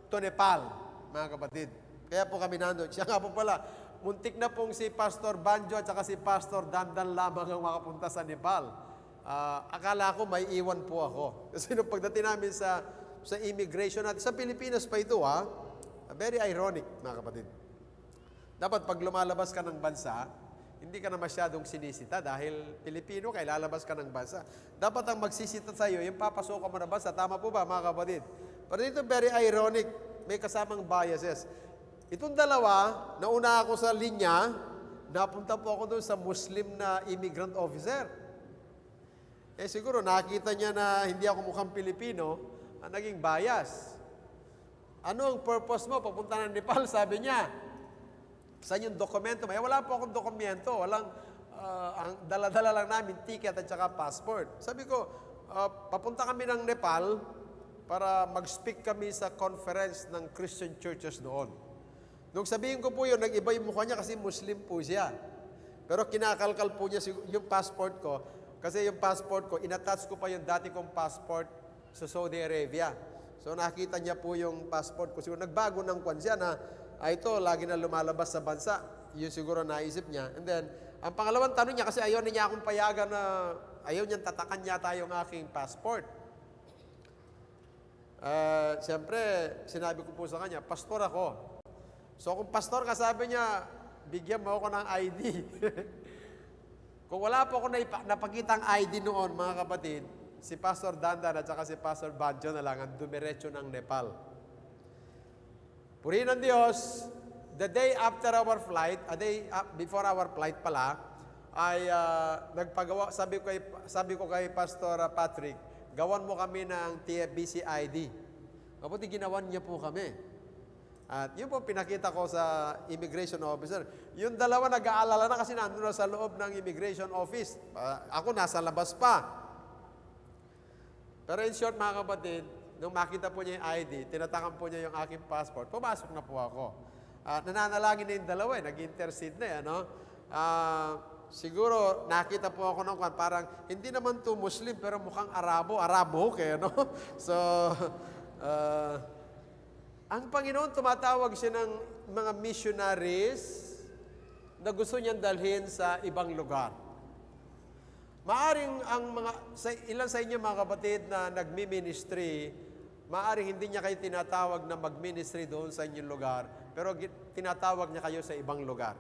to Nepal, mga kapatid. Kaya po kami nandun. Siya nga po pala, muntik na pong si Pastor Banjo at saka si Pastor Dandan lamang ang makapunta sa Nepal. Akala ko may iwan po ako. Kasi nung pagdating namin sa immigration natin, sa Pilipinas pa ito very ironic, mga kapatid. Dapat pag lumalabas ka ng bansa, hindi ka na masyadong sinisita dahil Pilipino ka, lalabas ka ng bansa. Dapat ang magsisita sa iyo, yung papasok ka mo na bansa. Tama po ba, mga kapatid? Pero dito very ironic, may kasamang biases. Itong dalawa, nauna ako sa linya, napunta po ako doon sa Muslim na immigrant officer. Siguro nakita niya na hindi ako mukhang Pilipino, naging bias. Ano ang purpose mo? Papunta ng Nepal, sabi niya. Saan yung dokumento? Wala po akong dokumento. Ang dala-dala lang namin, ticket at saka passport. Sabi ko, papunta kami ng Nepal para mag-speak kami sa conference ng Christian churches doon. Nung sabihin ko po yun, nag-iba yung mukha niya kasi Muslim po siya. Pero kinakalkal po niya yung passport ko. Kasi yung passport ko, inattach ko pa yung dati kong passport sa Saudi Arabia. So nakita niya po yung passport ko. Siguro nagbago ng kwan siya na, ito, lagi na lumalabas sa bansa. Yun siguro naisip niya. And then, ang pangalawang tanong niya, kasi ayaw niya akong payagan na, ayaw niyang tatakan yata yung aking passport. Siyempre, sinabi ko po sa kanya, pastor ako. So kung pastor ka, sabi niya, bigyan mo ako ng ID. Kung wala po ako napakitang ID noon, mga kapatid, si Pastor Dandan at saka si Pastor Banjo na lang ang dumiretso ng Nepal. Purihin ng Diyos, the day after our flight, a day before our flight pala, ay nagpagawa, sabi ko kay Pastor Patrick, gawan mo kami ng TFBC ID. Mabuti ginawan niya po kami. At yun po pinakita ko sa immigration officer. Yung dalawa nag-aalala na kasi nandun na sa loob ng immigration office. Ako nasa labas pa. Pero in short, mga kapatid, nung makita po niya yung ID, tinatakan po niya yung aking passport, pumasok na po ako. Nananalangin na yung dalawa, nag-intercede na yan, no? Siguro, nakita po ako nung parang, hindi naman to Muslim, pero mukhang Arabo kaya, no? So, ang Panginoon, tumatawag siya ng mga missionaries na gusto niyang dalhin sa ibang lugar. Maaring ilan sa inyo mga kapatid na nagmi-ministry, maaring hindi niya kayo tinatawag na mag-ministry doon sa inyong lugar, pero tinatawag niya kayo sa ibang lugar.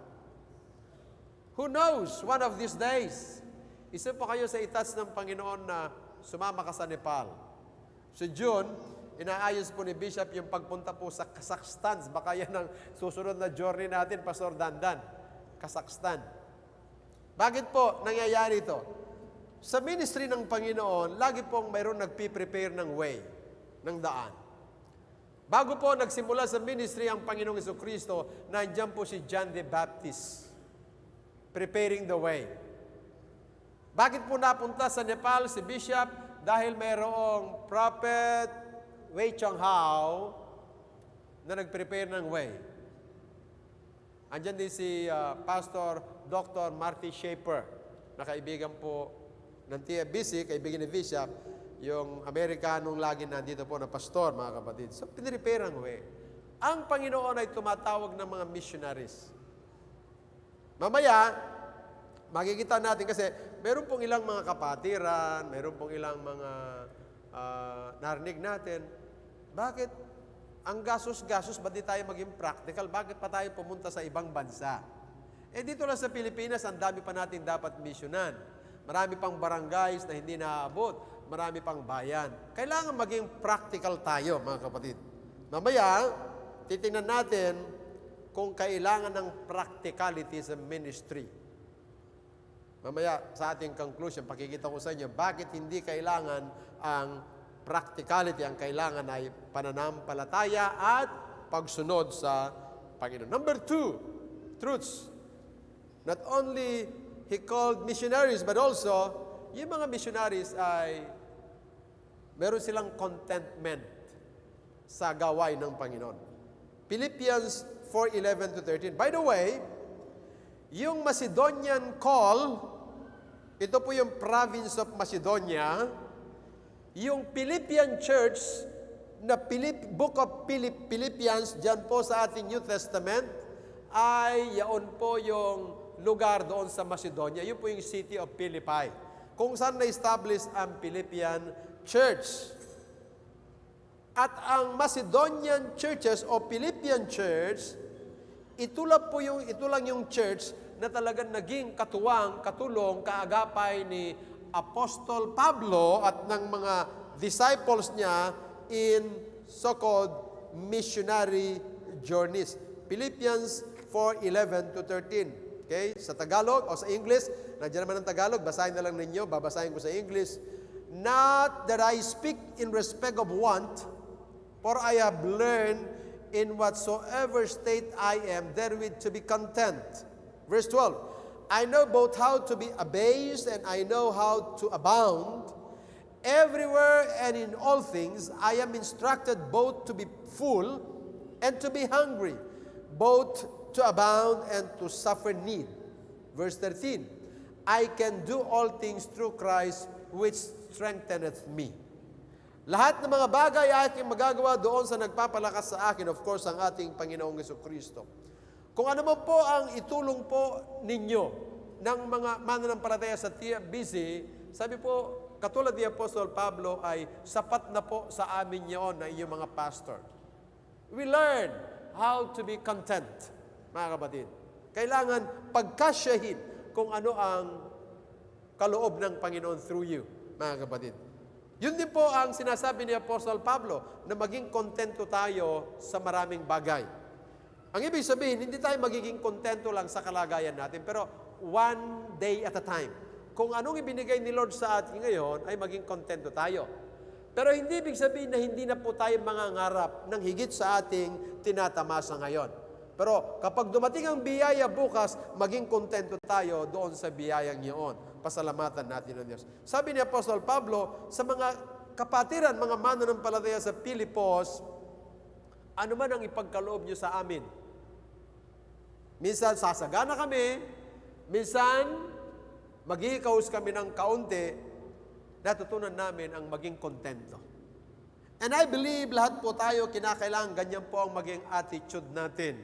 Who knows, one of these days, isa pa kayo sa itas ng Panginoon na sumama ka sa Nepal. So June, inaayos po ni Bishop yung pagpunta po sa Kazakhstan. Baka yan ang susunod na journey natin, Pastor Dandan. Kazakhstan. Bakit po nangyayari ito? Sa ministry ng Panginoon, lagi pong mayroon nagpiprepare ng way, ng daan. Bago po nagsimula sa ministry ang Panginoong Jesucristo, nandiyan po si John the Baptist, preparing the way. Bakit po napunta sa Nepal si Bishop? Dahil mayroong prophet, Wei Chonghao, na nag-prepare ng way. Andyan din si Pastor Dr. Marty Schaefer, na kaibigan po ng TFBC, kaibigan ni Bishop. yung Amerikanong lagi nandito po na pastor, mga kapatid. So, pinirepare ang way. Ang Panginoon ay tumatawag ng mga missionaries. Mamaya, makikita natin kasi meron pong ilang mga kapatiran, meron pong ilang mga narinig natin. Bakit ang gasos-gasos, ba't di tayo maging practical? Bakit pa tayo pumunta sa ibang bansa? Dito lang sa Pilipinas, ang dami pa natin dapat missionan. Marami pang barangays na hindi naaabot. Marami pang bayan. Kailangan maging practical tayo, mga kapatid. Mamaya, titingnan natin kung kailangan ng practicality sa ministry. Mamaya, sa ating conclusion, pakikita ko sa inyo, bakit hindi kailangan ang practicality, ang kailangan ay pananampalataya at pagsunod sa Panginoon. Number 2, truths. Not only He called missionaries, but also, yung mga missionaries ay meron silang contentment sa gawain ng Panginoon. Philippians 4:11-13. By the way, yung Macedonian call, ito po yung province of Macedonia, yung Philippian church na book of Philippians, dyan po sa ating New Testament, ay yaon po yung lugar doon sa Macedonia. Yun po yung city of Philippi, kung saan na-establish ang Philippian church. At ang Macedonian churches o Philippian church, ito lang yung church na talagang naging katuwang, katulong, kaagapay ni Apostol Pablo at ng mga disciples niya in so-called missionary journeys. Philippians 4:11-13. Okay? Sa Tagalog o sa English, nandiyan naman ang Tagalog, basahin na lang ninyo, babasahin ko sa English. Not that I speak in respect of want, for I have learned in whatsoever state I am, therewith to be content. Verse 12, I know both how to be abased and I know how to abound. Everywhere and in all things I am instructed both to be full and to be hungry, both to abound and to suffer need. Verse 13, I can do all things through Christ which strengtheneth me. Lahat ng mga bagay ay aking magagawa doon sa nagpapalakas sa akin, of course, ang ating Panginoong Jesucristo. Kung ano man po ang itulong po ninyo ng mga mananampalataya sa TFBC, sabi po, katulad ni Apostol Pablo, ay sapat na po sa amin yun na inyong mga pastor. We learn how to be content, mga kapatid. Kailangan pagkasyahin kung ano ang kaloob ng Panginoon through you, mga kapatid. Yun din po ang sinasabi ni Apostol Pablo, na maging kontento tayo sa maraming bagay. Ang ibig sabihin, hindi tayo magiging kontento lang sa kalagayan natin, pero one day at a time. Kung anong ibinigay ni Lord sa atin ngayon, ay maging kontento tayo. Pero hindi ibig sabihin na hindi na po tayo mangangarap ng higit sa ating tinatamasa ngayon. Pero kapag dumating ang biyaya bukas, maging kontento tayo doon sa biyayang iyon. Pasalamatan natin ng Diyos. Sabi ni Apostol Pablo, sa mga kapatiran, mga mananampalataya sa Pilipos, ano man ang ipagkaloob nyo sa amin. Minsan sasagana kami, minsan maghihikaos kami ng kaunti, natutunan namin ang maging kontento. And I believe lahat po tayo kinakailangan ganyan po ang maging attitude natin.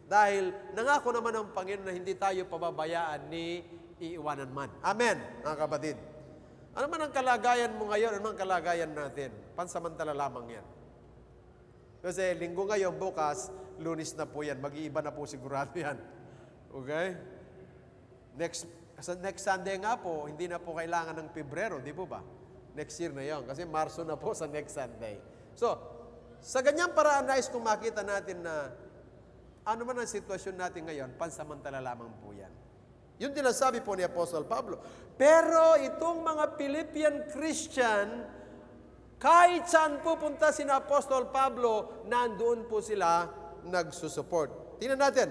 Dahil nangako naman ang Panginoon na hindi tayo pababayaan ni iiwanan man. Amen, mga kapatid. Ano man ang kalagayan mo ngayon, ano man ang kalagayan natin, pansamantala lamang yan. Kasi linggo ngayon, bukas, Lunes na po yan. Mag-iiba na po sigurado yan. Okay? Next Sunday nga po, hindi na po kailangan ng Pebrero, di po ba? Next year na yan. Kasi Marso na po sa next Sunday. So, sa ganyang paraan, nais kong makita natin na ano man ang sitwasyon natin ngayon, pansamantala lamang po yan. Yun din ang sabi po ni Apostol Pablo. Pero itong mga Philippian Christian, kahit saan pupunta si Apostol Pablo, nandoon po sila nagsusupport. Tingnan natin,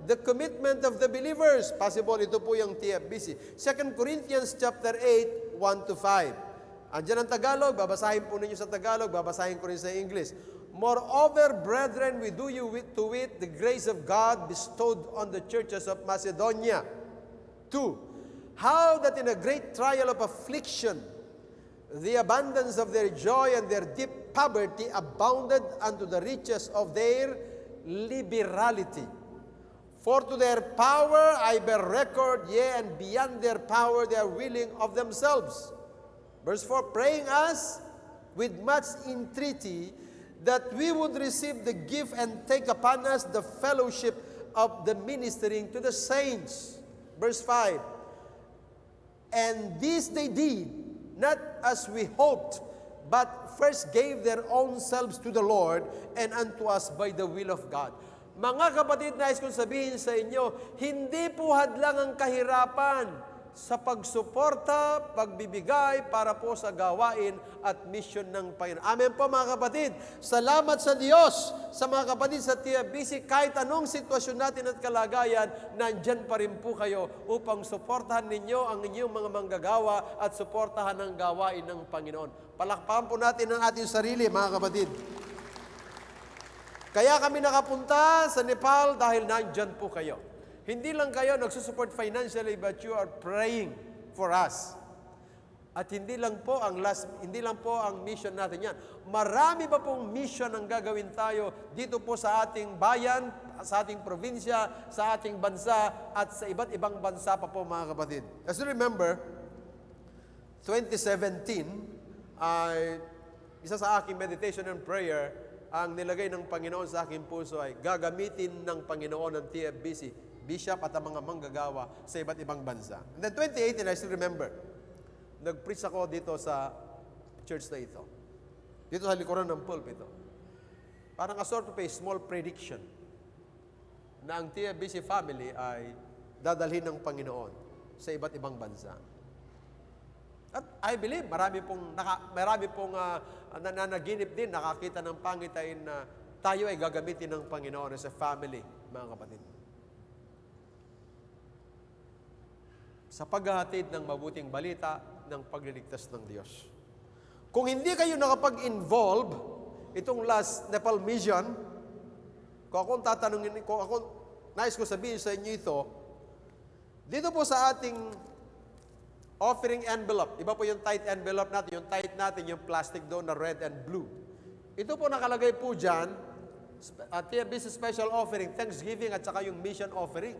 the commitment of the believers. Possible ito po yung TFBC. 2 Corinthians chapter 8, 1-5. Andiyan ang Tagalog, babasahin po ninyo sa Tagalog, babasahin ko rin sa English. Moreover, brethren, we do you to wit the grace of God bestowed on the churches of Macedonia. 2, how that in a great trial of affliction, The abundance of their joy and their deep poverty abounded unto the riches of their liberality. For to their power I bear record, yea, and beyond their power they are willing of themselves. Verse 4, praying us with much entreaty that we would receive the gift and take upon us the fellowship of the ministering to the saints. Verse 5, and this they did, not as we hoped, but first gave their own selves to the Lord and unto us by the will of God. Mga kapatid, nais kong sabihin sa inyo, hindi po hadlang ang kahirapan sa pagsuporta, pagbibigay para po sa gawain at mission ng Panginoon. Amen po mga kapatid. Salamat sa Diyos sa mga kapatid sa TFBC. Kahit anong sitwasyon natin at kalagayan, nandyan pa rin po kayo upang suportahan ninyo ang inyong mga manggagawa at suportahan ang gawain ng Panginoon. Palakpakan po natin ang ating sarili mga kapatid. Kaya kami nakapunta sa Nepal dahil nandyan po kayo. Hindi lang kayo nagsusupport financially, but you are praying for us. At hindi lang po ang mission natin yan. Marami pa pong mission ang gagawin tayo dito po sa ating bayan, sa ating probinsya, sa ating bansa, at sa iba't ibang bansa pa po mga kapatid. As you remember, 2017, isa sa aking meditation and prayer, ang nilagay ng Panginoon sa aking puso ay gagamitin ng Panginoon ng TFBC, bishop at ang mga manggagawa sa iba't ibang bansa. And then 2018, I still remember, nag-preach ako dito sa church na ito. Dito sa likuran ng pulpito. Parang a sort of a small prediction na ang TFBC family ay dadalhin ng Panginoon sa iba't ibang bansa. At I believe, marami pong nananaginip din, nakakita ng pangitain na tayo ay gagamitin ng Panginoon as a family, mga kapatid. Sa paghahatid ng mabuting balita ng pagliligtas ng Diyos. Kung hindi kayo nakapag-involve, itong last Nepal mission, kung ako nais ko sabihin sa inyo ito, dito po sa ating offering envelope, iba po yung tithe envelope natin, yung plastic doon na red and blue. Ito po nakalagay po dyan, TFBC special offering, Thanksgiving at saka yung mission offering.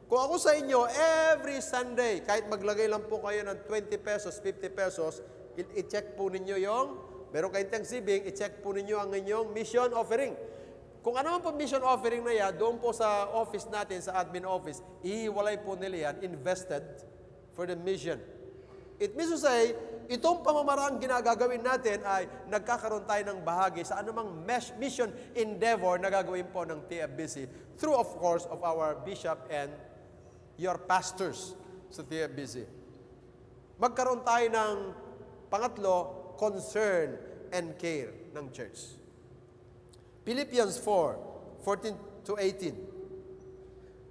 Kung ako sa inyo, every Sunday, kahit maglagay lang po kayo ng 20 pesos, 50 pesos, i-check po ninyo yung, meron kayong Thanksgiving, i-check po ninyo ang inyong mission offering. Kung ano man po mission offering na yan, doon po sa office natin, sa admin office, ihiwalay po nila yan, invested for the mission. It means to say, itong pamamaraang ginagagawin natin ay nagkakaroon tayo ng bahagi sa anumang mission endeavor na gagawin po ng TFBC through, of course, of our bishop and your pastors sa TFBC. Magkaroon tayo ng pangatlo, concern and care ng church. Philippians 4:14-18.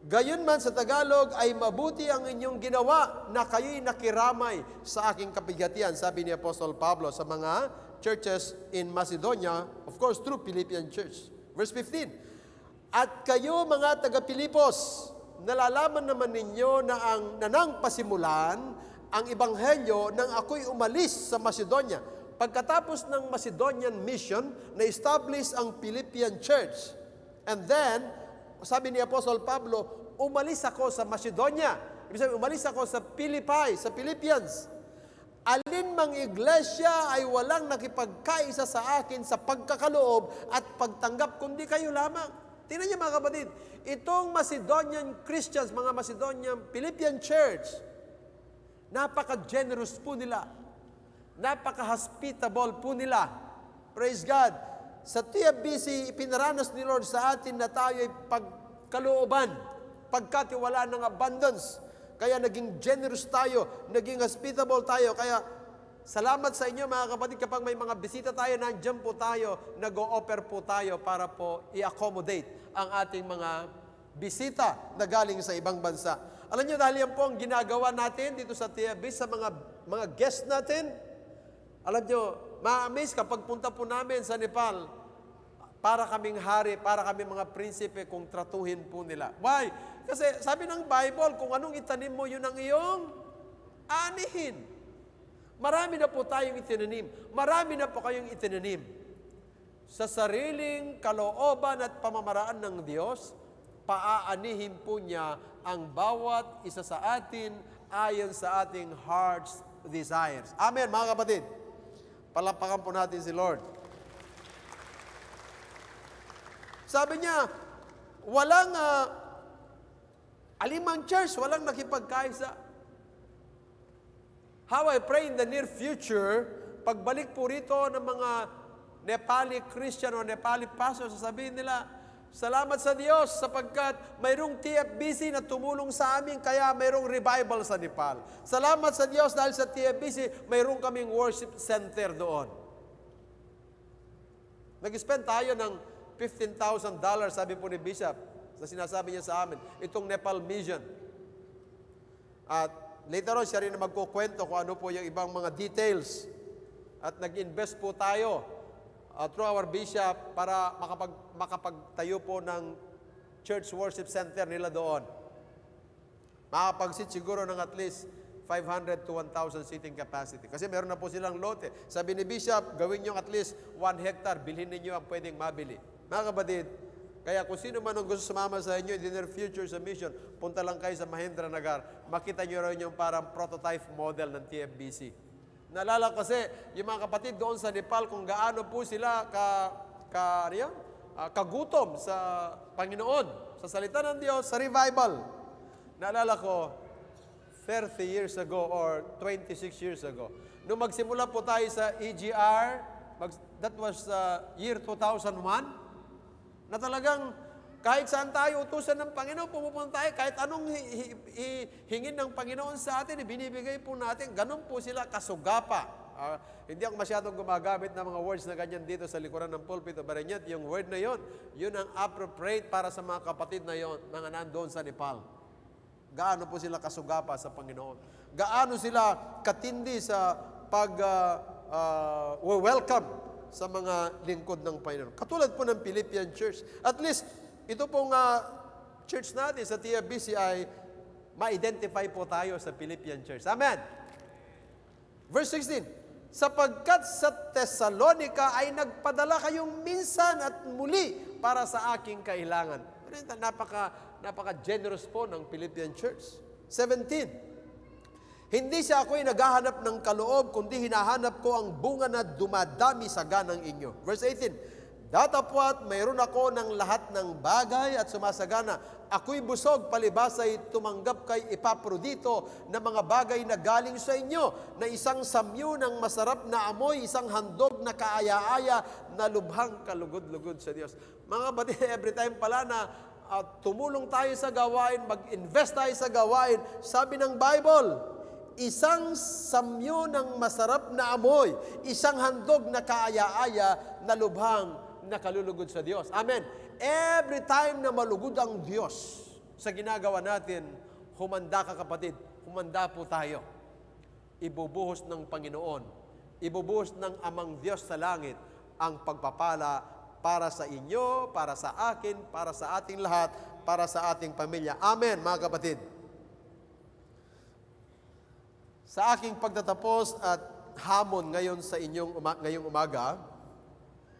Gayunman sa Tagalog ay mabuti ang inyong ginawa na kayo'y nakiramay sa aking kapigatian, sabi ni Apostle Pablo sa mga churches in Macedonia, of course through Philippian church. Verse 15. At kayo mga taga-Pilipos, nalalaman naman ninyo na ang nanang pasimulan ang ebanghelyo nang ako'y umalis sa Macedonia. Pagkatapos ng Macedonian mission, na-establish ang Philippian church. And then, sabi ni Apostle Pablo, umalis ako sa Macedonia. Ibig sabihin, umalis ako sa Philippi, sa Philippians. Alin mang iglesia ay walang nakipagkaisa sa akin sa pagkakaloob at pagtanggap, kundi kayo lamang. Tingnan niyo mga kapatid, itong Macedonian Christians, mga Macedonian Philippian church, napaka-generous po nila. Napaka-hospitable po nila. Praise God. Sa TFBC, pinaranas ni Lord sa atin na tayo ay pagkalooban, pagkatiwala ng abundance. Kaya naging generous tayo, naging hospitable tayo. Kaya salamat sa inyo mga kapatid, kapag may mga bisita tayo, nandiyan po tayo, nag-o-offer po tayo para po i-accommodate ang ating mga bisita na galing sa ibang bansa. Alam niyo, dahil yan po ang ginagawa natin dito sa TFBC, sa mga guests natin, alam niyo, ma-amaze kapag punta po namin sa Nepal, para kaming hari, para kaming mga prinsipe kung tratuhin po nila. Why? Kasi sabi ng Bible, kung anong itanim mo, yun ang iyong anihin. Marami na po tayong itinanim. Marami na po kayong itinanim. Sa sariling kalooban at pamamaraan ng Diyos, paaanihin po niya ang bawat isa sa atin ayon sa ating heart's desires. Amen, mga kapatid. Palapakan po natin si Lord. Sabi niya, walang alimang church, walang nakipagkaisa. How I pray in the near future, pagbalik po rito ng mga Nepali Christian o Nepali pastor, sasabihin nila, salamat sa Diyos sapagkat mayroong TFBC na tumulong sa amin kaya mayroong revival sa Nepal. Salamat sa Diyos dahil sa TFBC mayroong kaming worship center doon. Nag-spend tayo ng $15,000, sabi po ni Bishop, sa sinasabi niya sa amin, itong Nepal Mission. At later on, siya rin na magkukwento kung ano po yung ibang mga details. At nag-invest po tayo through our bishop para makapagtayo po ng church worship center nila doon. Makapag-sit siguro ng at least 500 to 1,000 seating capacity. Kasi meron na po silang lote. Sabi ni Bishop, gawin nyo at least 1 hectare, bilhin ninyo ang pwedeng mabili. Mga kapatid, kaya kung sino man ang gusto sumama sa inyo in the near future sa mission, punta lang kayo sa Mahendra Nagar, makita nyo rin yung parang prototype model ng TFBC. Naalala kasi, yung mga kapatid doon sa Nepal, kung gaano po sila kagutom sa Panginoon, sa salita ng Diyos, sa revival. Naalala ko, 30 years ago or 26 years ago, nung magsimula po tayo sa EGR, that was year 2001, na talagang kahit saan tayo utusan ng Panginoon, pumupunta tayo, kahit anong hingin ng Panginoon sa atin, binibigay po natin, ganun po sila kasugapa. Hindi ako masyadong gumagamit ng mga words na ganyan dito sa likuran ng pulpit o Barenyat. Yung word na yon, yun ang appropriate para sa mga kapatid na yon, mga nandoon sa Nepal. Gaano po sila kasugapa sa Panginoon. Gaano sila katindi sa welcome sa mga lingkod ng Panginoon. Katulad po ng Philippian Church. At least, ito pong church natin sa TFBC ay ma-identify po tayo sa Philippian Church. Amen! Verse 16, sapagkat sa Thessalonica ay nagpadala kayong minsan at muli para sa aking kailangan. Napaka-generous po ng Philippian Church. 17, hindi siya ako'y naghahanap ng kaloob, kundi hinahanap ko ang bunga na dumadami sa ganang inyo. Verse 18, datapwat mayroon ako ng lahat ng bagay at sumasagana. Ako'y busog, palibasa'y tumanggap kay Epaprodito na mga bagay na galing sa inyo, na isang samyo ng masarap na amoy, isang handog na kaaya-aya na lubhang kalugod-lugod sa Diyos. Mga kapatid, every time pala na tumulong tayo sa gawain, mag-invest tayo sa gawain, sabi ng Bible, isang samyo ng masarap na amoy, isang handog na kaaya-aya na lubhang na kalulugod sa Diyos. Amen. Every time na malugod ang Diyos sa ginagawa natin, humanda ka kapatid, humanda po tayo. Ibubuhos ng Panginoon, ibubuhos ng Amang Diyos sa langit ang pagpapala para sa inyo, para sa akin, para sa ating lahat, para sa ating pamilya. Amen, mga kapatid. Sa aking pagtatapos at hamon ngayon sa inyong ngayong umaga,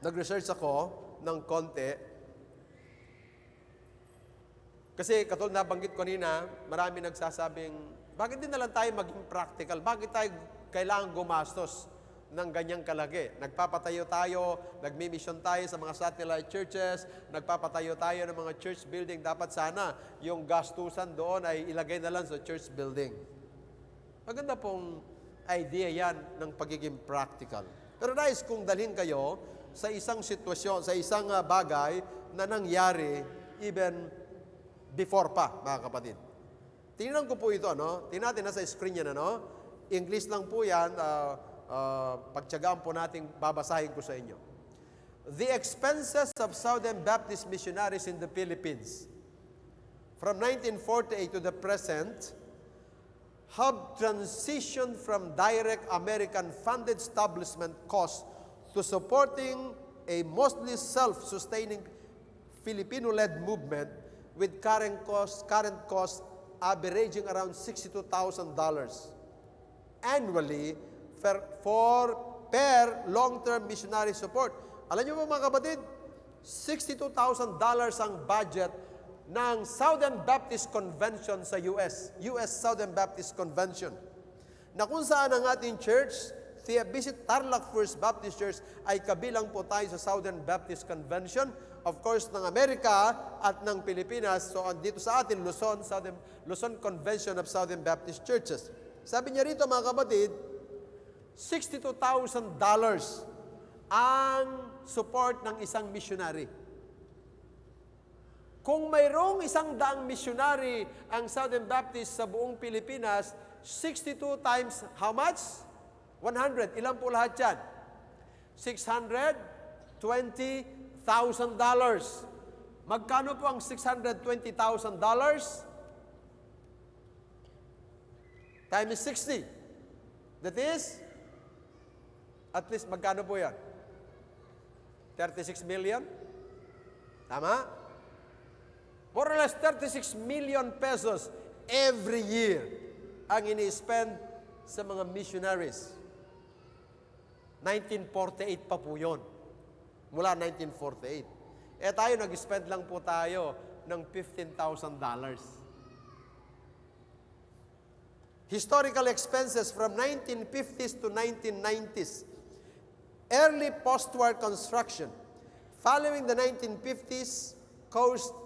nag-research ako ng konti. Kasi katulad na banggit ko kanina, marami nagsasabing, bakit din na lang tayo maging practical? Bakit tayo kailangan gumastos ng ganyang kalaki? Nagpapatayo tayo, nagmi-mission tayo sa mga satellite churches, nagpapatayo tayo ng mga church building. Dapat sana yung gastusan doon ay ilagay na lang sa church building. Maganda pong idea yan ng pagiging practical. Pero guys, kung dalhin kayo sa isang sitwasyon, sa isang bagay na nangyari even before pa, mga kapatid. Tingnan ko po ito, no? Tingnan natin na sa screen yan, no? English lang po yan, pagtyagaan po natin, babasahin ko sa inyo. The expenses of Southern Baptist missionaries in the Philippines from 1948 to the present have transitioned from direct American-funded establishment costs to supporting a mostly self-sustaining Filipino-led movement with current costs averaging around $62,000 annually per long-term missionary support. Alam niyo ba mga kapatid, $62,000 ang budget ng Southern Baptist Convention sa US Southern Baptist Convention, na kung saan ang ating church, Thea Visit Tarlac First Baptist Church, ay kabilang po tayo sa Southern Baptist Convention, of course, ng Amerika at ng Pilipinas. So, dito sa atin, Luzon Convention of Southern Baptist Churches. Sabi niya rito, mga kapatid, $62,000 ang support ng isang missionary. Kung mayroong 100 missionary ang Southern Baptist sa buong Pilipinas, 62 times how much? 100. Ilan po lahat yan? $620,000. Magkano po ang $620,000? Times 60. That is, at least magkano po yan? 36 million? Tama? More or less 36 million pesos every year ang ini-spend sa mga missionaries. 1948 pa po yun. Mula 1948. Tayo, nag-spend lang po tayo ng $15,000. Historical expenses from 1950s to 1990s. Early post-war construction. Following the 1950s, cost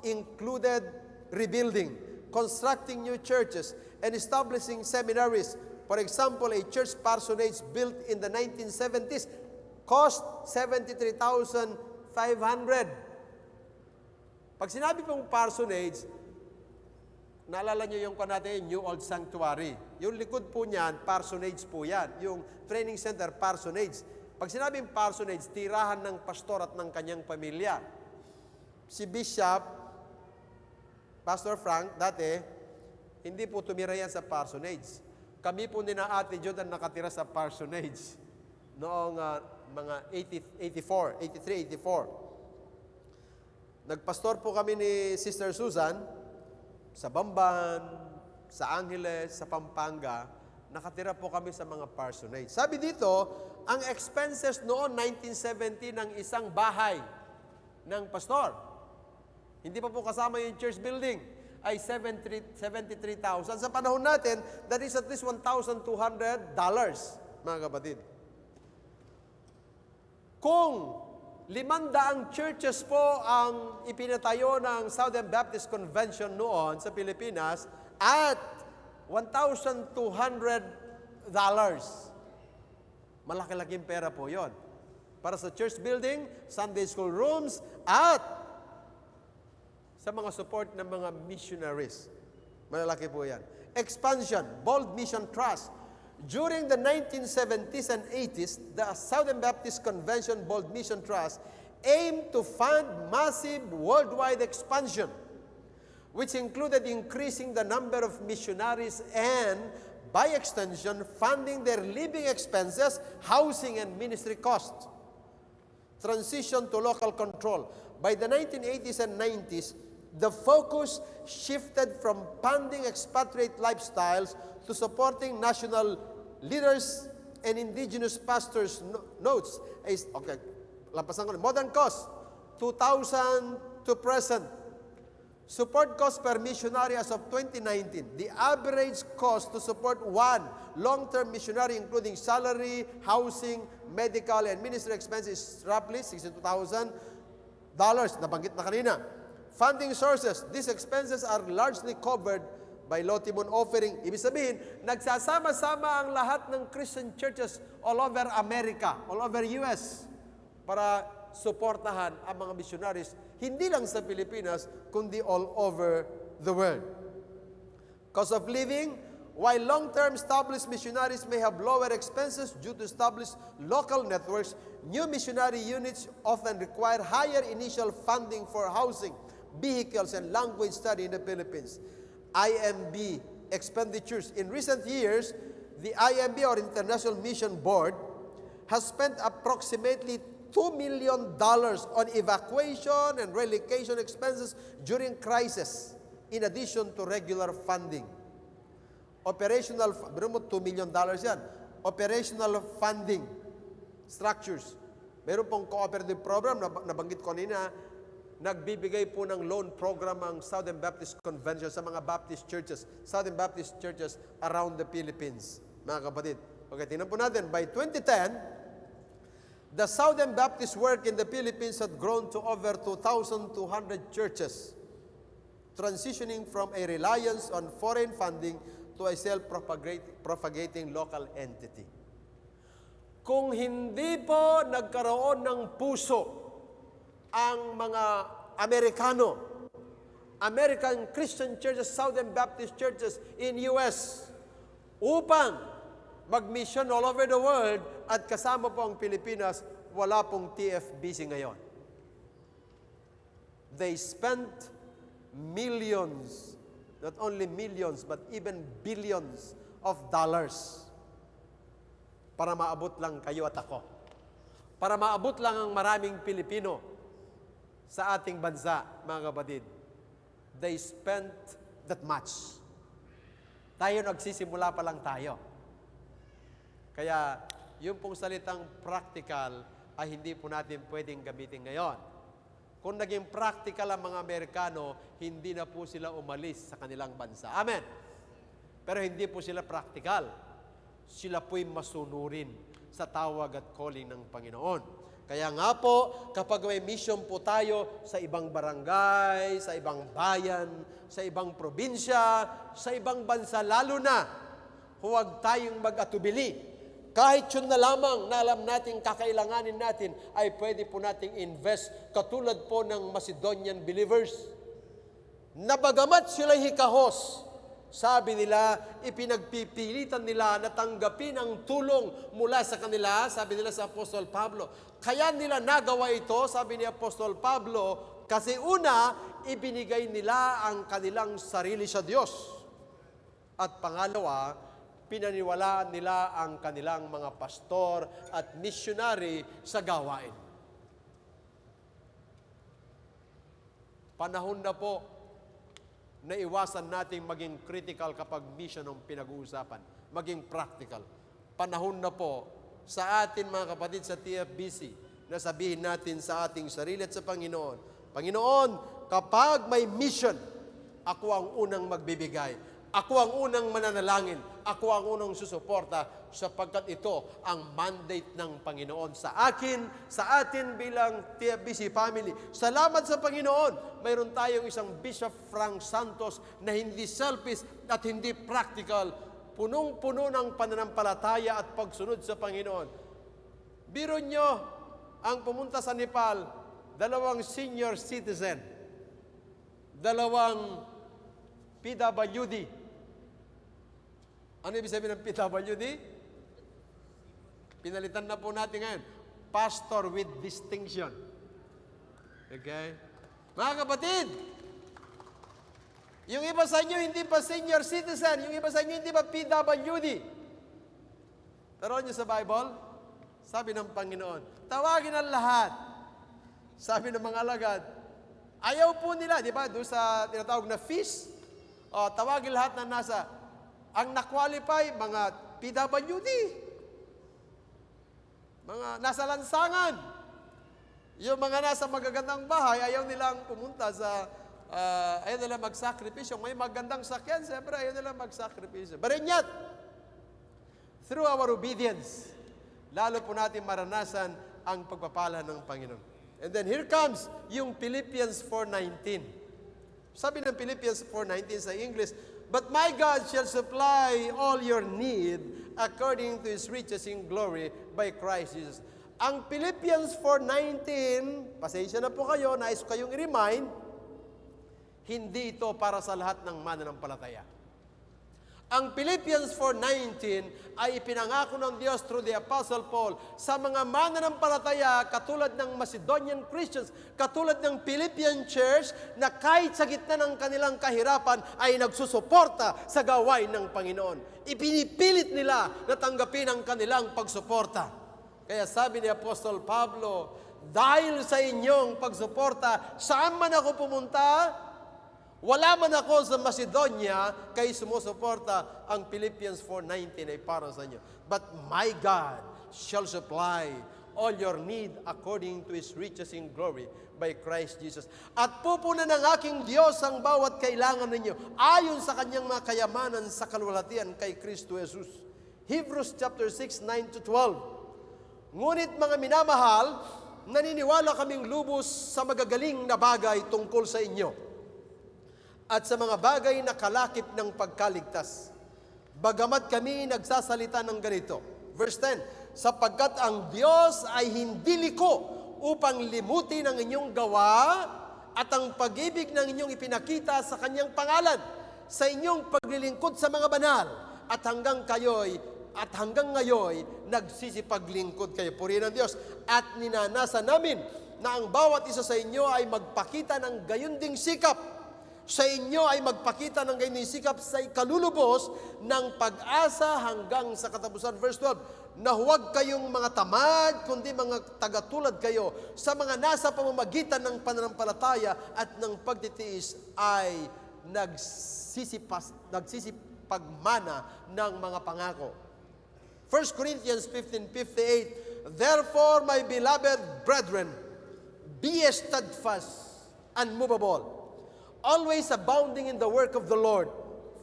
included rebuilding, constructing new churches, and establishing seminaries. For example, a church parsonage built in the 1970s cost $73,500. Pag sinabi pong parsonage, naalala nyo yung natin, New Old Sanctuary. Yung likod po niyan, parsonage po yan. Yung training center, parsonage. Pag sinabing parsonage, tirahan ng pastor at ng kanyang pamilya. Si Bishop, Pastor Frank, dati, hindi po tumira yan sa parsonage. Kami po ni na Ate Jod ang nakatira sa parsonage noong mga 83-84. Nagpastor po kami ni Sister Susan sa Bamban, sa Angeles, sa Pampanga. Nakatira po kami sa mga parsonage. Sabi dito, ang expenses noon 1970 ng isang bahay ng pastor, hindi pa po kasama yung church building, ay $73,000. Sa panahon natin, that is at least $1,200, mga kapatid. Kung 500 churches po ang ipinatayo ng Southern Baptist Convention noon sa Pilipinas at $1,200, malaki-laking pera po yon para sa church building, Sunday school rooms, at sa mga support ng mga missionaries. Malalaki po yan. Expansion, Bold Mission Trust. During the 1970s and 80s, the Southern Baptist Convention Bold Mission Trust aimed to fund massive worldwide expansion, which included increasing the number of missionaries and, by extension, funding their living expenses, housing, and ministry costs. Transition to local control. By the 1980s and 90s, the focus shifted from funding expatriate lifestyles to supporting national leaders and indigenous pastors' notes. Okay, lampasan ko. Modern cost, 2000 to present. Support cost per missionary as of 2019. The average cost to support one long-term missionary, including salary, housing, medical, and ministry expenses, is roughly $62,000. Nabanggit na kanina. Funding sources. These expenses are largely covered by low timon offering. Ibig sabihin, nagsasama-sama ang lahat ng Christian churches all over America, all over US, para suportahan ang mga missionaries, hindi lang sa Pilipinas, kundi all over the world. Cost of living. While long-term established missionaries may have lower expenses due to established local networks, new missionary units often require higher initial funding for housing, vehicles, and language study in the Philippines. IMB expenditures. In recent years, the IMB, or International Mission Board, has spent approximately $2 million on evacuation and relocation expenses during crisis, in addition to regular funding. Biro mo, $2 million yan. Operational funding structures. Meron pong cooperative program na nabanggit ko kanina, nagbibigay po ng loan program ang Southern Baptist Convention sa mga Baptist churches, Southern Baptist churches around the Philippines, mga kapatid. Okay, tingnan po natin. By 2010, the Southern Baptist work in the Philippines had grown to over 2,200 churches, transitioning from a reliance on foreign funding to a self-propagating local entity. Kung hindi po nagkaroon ng puso ang mga Amerikano, American Christian churches, Southern Baptist churches in US, upang mag-mission all over the world at kasama po ang Pilipinas, wala pong TFBC ngayon. They spent millions, not only millions, but even billions of dollars para maabot lang kayo at ako. Para maabot lang ang maraming Pilipino sa ating bansa, mga kapatid. They spent that much. Tayo nagsisimula pa lang tayo. Kaya, yung pong salitang practical ay hindi po natin pwedeng gamitin ngayon. Kung naging practical ang mga Amerikano, hindi na po sila umalis sa kanilang bansa. Amen. Pero hindi po sila practical. Sila po'y masunurin sa tawag at calling ng Panginoon. Kaya nga po, kapag may mission po tayo sa ibang barangay, sa ibang bayan, sa ibang probinsya, sa ibang bansa, lalo na, huwag tayong mag-atubili. Kahit yun na lamang na alam natin kakailanganin natin, ay pwede po nating invest katulad po ng Macedonian believers. Nabagamat sila'y hikahos, sabi nila, ipinagpipilitan nila na tanggapin ang tulong mula sa kanila, sabi nila sa Apostol Pablo. Kaya nila nagawa ito, sabi ni Apostol Pablo, kasi una, ibinigay nila ang kanilang sarili sa Diyos. At pangalawa, pinaniwalaan nila ang kanilang mga pastor at missionary sa gawain. Panahon na po na iwasan nating maging critical kapag mission ang pinag-uusapan. Maging practical. Panahon na po sa atin mga kapatid sa TFBC na sabihin natin sa ating sarili at sa Panginoon, Panginoon, kapag may mission, ako ang unang magbibigay. Ako ang unang mananalangin. Ako ang unang susuporta sapagkat ito ang mandate ng Panginoon sa akin, sa atin bilang TFBC family. Salamat sa Panginoon. Mayroon tayong isang Bishop Frank Santos na hindi selfish at hindi practical. Punong-puno ng pananampalataya at pagsunod sa Panginoon. Biro nyo, ang pumunta sa Nepal, 2 senior citizen, 2 PWD. Ano ibig sabihin ng PWD? Pinalitan na po natin ngayon. Pastor with distinction. Okay? Mga kapatid, yung iba sa inyo hindi pa senior citizen, yung iba sa inyo hindi pa PWD. Pero nyo sa Bible, sabi ng Panginoon, tawagin ang lahat. Sabi ng mga alagad, ayaw po nila, di ba? Doon sa tinatawag na feast, tawagin lahat na nasa, ang na-qualify, mga PWD. Mga nasa lansangan. Yung mga nasa magagandang bahay, ayaw nilang pumunta sa, ayaw nilang magsakripisyo. May magandang sakyan, siyempre ayaw nilang magsakripisyo. But yet, through our obedience, lalo po natin maranasan ang pagpapala ng Panginoon. And then here comes yung Philippians 4:19. Sabi ng Philippians 4:19 sa English, but my God shall supply all your need according to His riches in glory by Christ Jesus. Ang Philippians 4:19, pasensya na po kayo, nais ko kayong i-remind, hindi ito para sa lahat ng mananampalataya. Ang Philippians 4:19 ay ipinangako ng Diyos through the Apostle Paul sa mga mananampalataya katulad ng Macedonian Christians, katulad ng Philippian Church na kahit sa gitna ng kanilang kahirapan ay nagsusuporta sa gawain ng Panginoon. Ipinipilit nila na tanggapin ang kanilang pagsuporta. Kaya sabi ni Apostol Pablo, dahil sa inyong pagsuporta, saan man ako pumunta, Wala man ako sa Macedonia, kay sumusuporta ang Philippians 4:19 ay para sa inyo. But my God shall supply all your need according to His riches in glory by Christ Jesus. At pupunan ng aking Diyos ang bawat kailangan ninyo ayon sa kanyang mga kayamanan sa kalwalhatian kay Kristo Jesus. Hebrews chapter 6:9-12. Ngunit mga minamahal, naniniwala kaming lubos sa magagaling na bagay tungkol sa inyo at sa mga bagay na kalakip ng pagkaligtas. Bagamat kami nagsasalita ng ganito. Verse 10, sapagkat ang Diyos ay hindi liko upang limutin ang inyong gawa at ang pag-ibig ng inyong ipinakita sa kanyang pangalan sa inyong paglilingkod sa mga banal at hanggang ngayon nagsisipaglingkod kayo. Purihin ang Diyos. At ninanasa namin na ang bawat isa sa inyo ay magpakita ng gayon ding sikap. Sa inyo ay magpakita ng gayon ding sikap sa ikalulubos ng pag-asa hanggang sa katapusan. Verse 12, na huwag kayong mga tamad, kundi mga tagatulad kayo sa mga nasa pamamagitan ng pananampalataya at ng pagtitiis ay nagsisipagmana ng mga pangako. 1 Corinthians 15:58, therefore, my beloved brethren, be steadfast, unmovable, always abounding in the work of the Lord,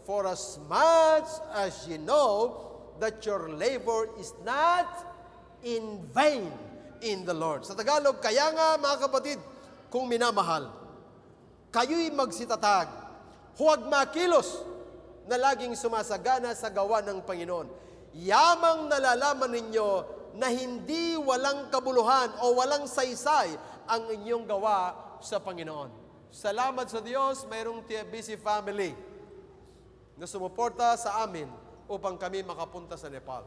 for as much as ye know that your labor is not in vain in the Lord. Sa Tagalog, kaya nga mga kapatid, kung minamahal, kayo'y magsitatag, huwag makilos na laging sumasagana sa gawa ng Panginoon. Yamang nalalaman ninyo na hindi walang kabuluhan o walang saysay ang inyong gawa sa Panginoon. Salamat sa Diyos, mayroong TFBC family na sumuporta sa amin upang kami makapunta sa Nepal.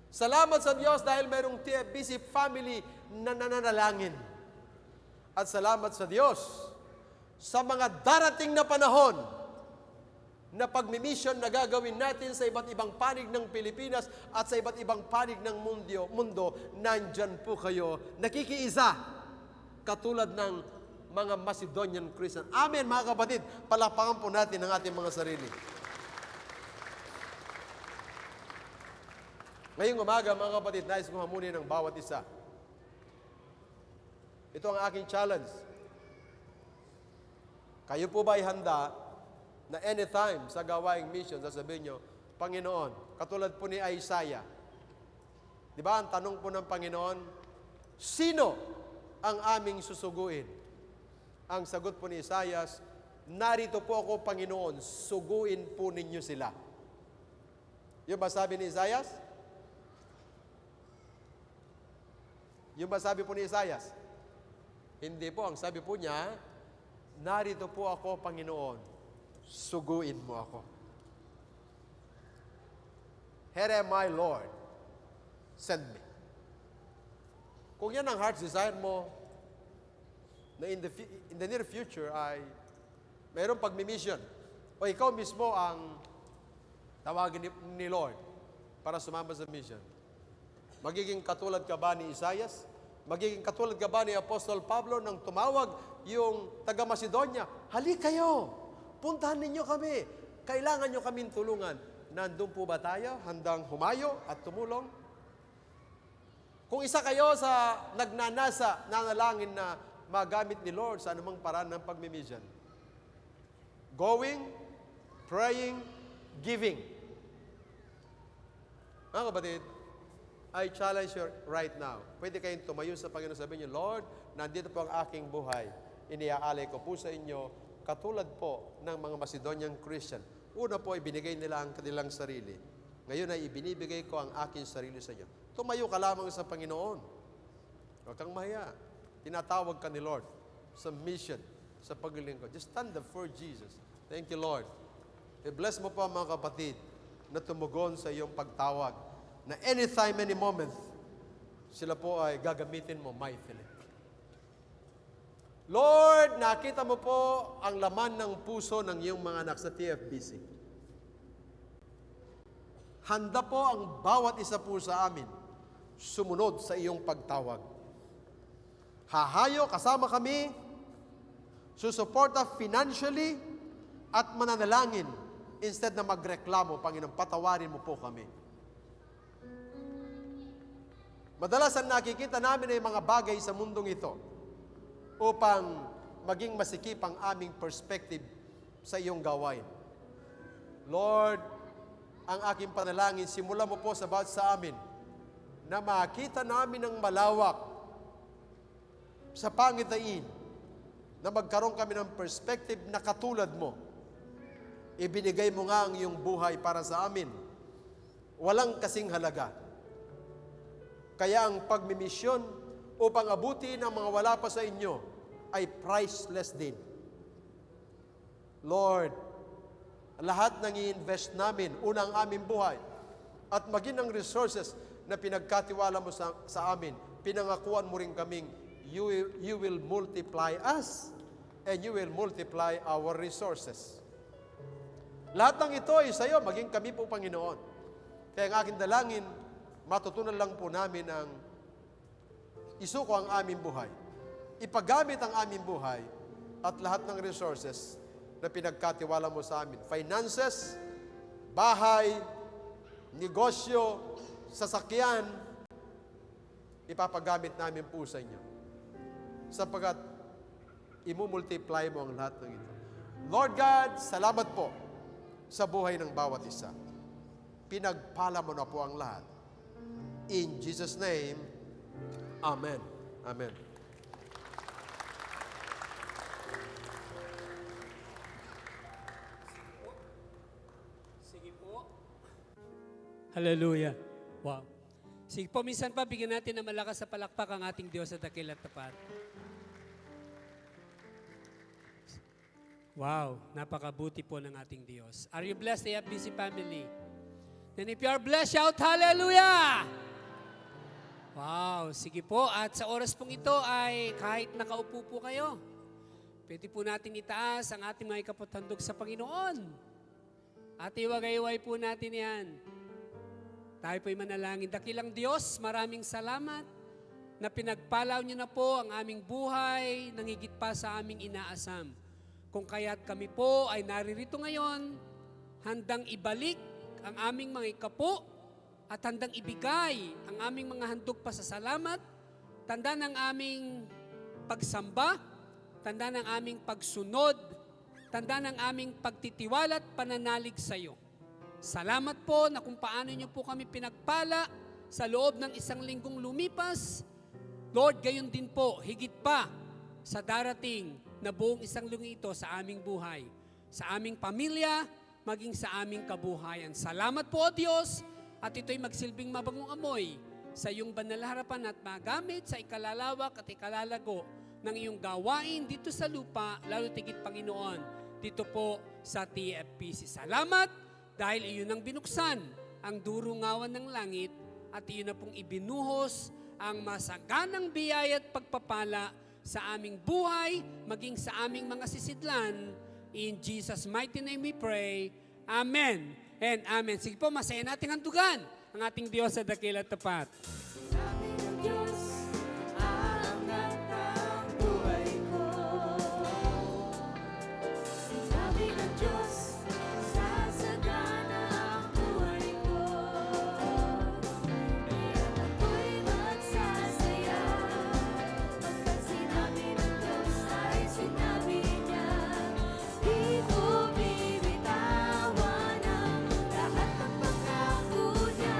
Salamat sa Diyos dahil mayroong TFBC family na nananalangin. At salamat sa Diyos sa mga darating na panahon na pagmimisyon na gagawin natin sa iba't ibang panig ng Pilipinas at sa iba't ibang panig ng mundo, nandyan po kayo, nakikiisa, katulad ng mga Macedonian Christian. Amen, mga kapatid. Palakpakan po natin ang ating mga sarili. Ngayong umaga, mga kapatid, nais kong hamunin ng bawat isa. Ito ang aking challenge. Kayo po ba ay handa na anytime sa gawaing mission, sasabihin nyo, Panginoon, katulad po ni Isaiah. Di ba, ang tanong po ng Panginoon, sino ang aming susuguin? Ang sagot po ni Isaiah, narito po ako, Panginoon, suguin po ninyo sila. Yung ba sabi ni Isaiah? Yung ba sabi po ni Isaiah? Hindi po, ang sabi po niya, narito po ako, Panginoon, suguin mo ako. Here am I, Lord, send me. Kung yan ang heart desire mo, na in the near future ay mayroong pagmimission o ikaw mismo ang tawagin ni Lord para sumama sa mission. Magiging katulad ka ba ni Isaiah? Magiging katulad ka ba ni Apostol Pablo nang tumawag yung taga-Macedonia? Halik kayo! Puntahan ninyo kami! Kailangan nyo kaming tulungan. Nandun po ba tayo? Handang humayo at tumulong? Kung isa kayo sa nagnanasa, nanalangin na magamit ni Lord sa anumang paraan ng pagmimission. Going, praying, giving. Mga kapatid, I challenge you right now. Pwede kayong tumayo sa Panginoon, sabihin niyo, Lord, nandito po ang aking buhay. Iniaalay ko po sa inyo, katulad po ng mga Macedonian Christian. Una po, ibinigay nila ang kanilang sarili. Ngayon ay ibinibigay ko ang aking sarili sa inyo. Tumayo ka lamang sa Panginoon. Huwag kang mahiya. Tinatawag ka ni Lord sa mission, sa paglilingkod. Just stand up for Jesus. Thank you, Lord. I-bless mo po mga kapatid na tumugon sa iyong pagtawag na anytime, any moment, sila po ay gagamitin mo mightily. Lord, nakita mo po ang laman ng puso ng iyong mga anak sa TFBC. Handa po ang bawat isa po sa amin sumunod sa iyong pagtawag. Hahayo, kasama kami, susuporta financially, at mananalangin instead na magreklamo, Panginoon, patawarin mo po kami. Madalas ang nakikita namin ay mga bagay sa mundong ito upang maging masikip ang aming perspective sa iyong gawain. Lord, ang aking panalangin, simula mo po sa bawat sa amin na makita namin ang malawak sa pangitain, na magkaroon kami ng perspective na katulad mo. Ibinigay mo nga ang iyong buhay para sa amin. Walang kasing halaga. Kaya ang pagmimisyon upang abutin ang mga wala pa sa inyo ay priceless din. Lord, lahat ng i-invest namin, unang aming buhay, at maging ang resources na pinagkatiwala mo sa amin, pinangakuan mo rin kaming, you will multiply us and you will multiply our resources. Lahat ng ito ay sa iyo, maging kami po, Panginoon. Kaya ang aking dalangin, matutunan lang po namin ang isuko ang aming buhay. Ipagamit ang aming buhay at lahat ng resources na pinagkatiwala mo sa amin. Finances, bahay, negosyo, sasakyan, ipapagamit namin po sa inyo. Sapagat imumultiply mo ang lahat ng ito. Lord God, salamat po sa buhay ng bawat isa. Pinagpala mo na po ang lahat. In Jesus' name, Amen. Amen. Sige po. Hallelujah. Wow. Sige po, minsan pa, bigyan natin ng malakas sa palakpak ang ating Diyos sa dakil at tapat. Wow, napakabuti po ng ating Diyos. Are you blessed, AFBC family? Then if you are blessed, shout hallelujah! Wow, sige po. At sa oras pong ito ay kahit nakaupo po kayo, pwede po natin itaas ang ating mga ikapathandog sa Panginoon. At iwagay-iway po natin yan. Tayo po'y manalangin. Dakilang Diyos, maraming salamat na pinagpalaw niyo na po ang aming buhay, nangigit pa sa aming inaasam. Kung kaya't kami po ay naririto ngayon, handang ibalik ang aming mga ikapo at handang ibigay ang aming mga handog pasasalamat, tanda ng aming pagsamba, tanda ng aming pagsunod, tanda ng aming pagtitiwala at pananalig sa iyo. Salamat po na kung paano niyo po kami pinagpala sa loob ng isang linggong lumipas. Lord, gayon din po, higit pa sa darating na buong isang linggo ito sa aming buhay, sa aming pamilya, maging sa aming kabuhayan. Salamat po, O Diyos, at ito'y magsilbing mabangong amoy sa iyong banal na harapan at magamit sa ikalalawak at ikalalago ng iyong gawain dito sa lupa, lalo tigit Panginoon, dito po sa TFPC. Salamat dahil iyon ang binuksan ang durungawan ng langit at iyon na pong ibinuhos ang masaganang biyaya at pagpapala sa aming buhay, maging sa aming mga sisidlan. In Jesus' mighty name we pray. Amen and amen. Sige po, masaya nating handugan ang ating Diyos sa dakil at tapat. Sabi ng Diyos, aangat ang buhay ko. Sabi ng Diyos, sasagana ang buhay ko. Iyan ako'y magsasaya. Pagkat sinabi ng Diyos ay sinabi niya, di ko bibitawan ang lahat ng pangako niya.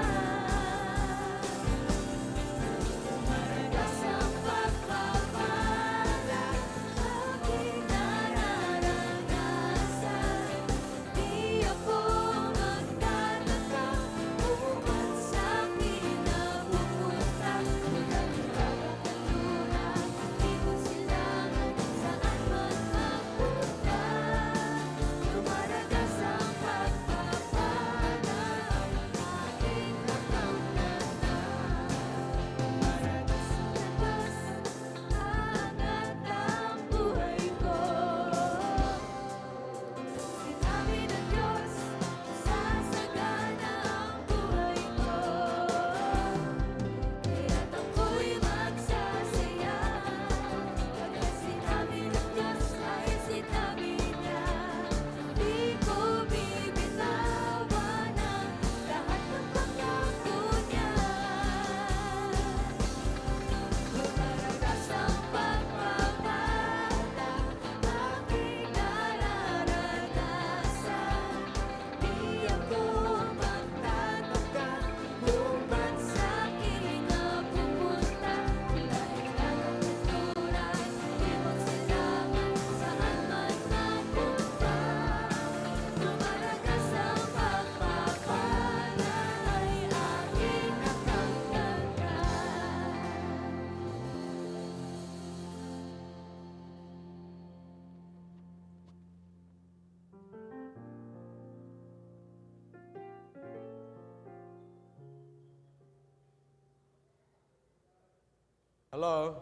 Hello?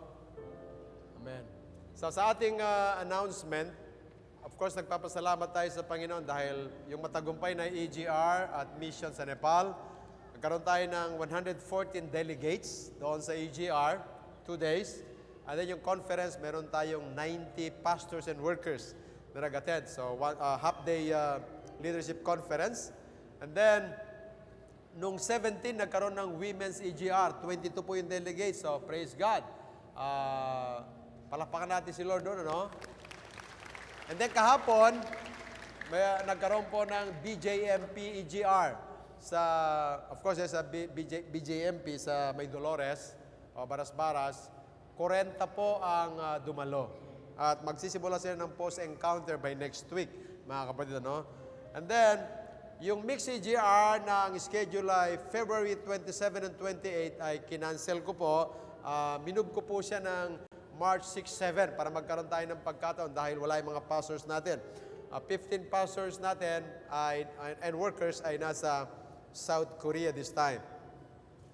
Amen. So sa ating announcement, of course, nagpapasalamat tayo sa Panginoon dahil yung matagumpay na EGR at mission sa Nepal, nagkaroon tayo ng 114 delegates doon sa EGR, 2 days. And then yung conference, meron tayong 90 pastors and workers na nag-attend. So, half-day leadership conference. And then, nung 17, nagkaroon ng Women's EGR. 22 po yung delegates. So, praise God. Palakpakan natin si Lord doon, ano? And then, kahapon, nagkaroon po ng BJMP EGR. Of course, sa BJMP sa May Dolores, o Baras-Baras, 40 po ang dumalo. At magsisimula sila ng post-encounter by next week, mga kapatid, ano? And then, yung mix EGR na ang schedule ay February 27 and 28 ay kinancel ko po. Minove ko po siya ng March 6-7 para magkaroon tayo ng pagkataon dahil wala yung mga pastors natin. 15 pastors natin and workers ay nasa South Korea this time.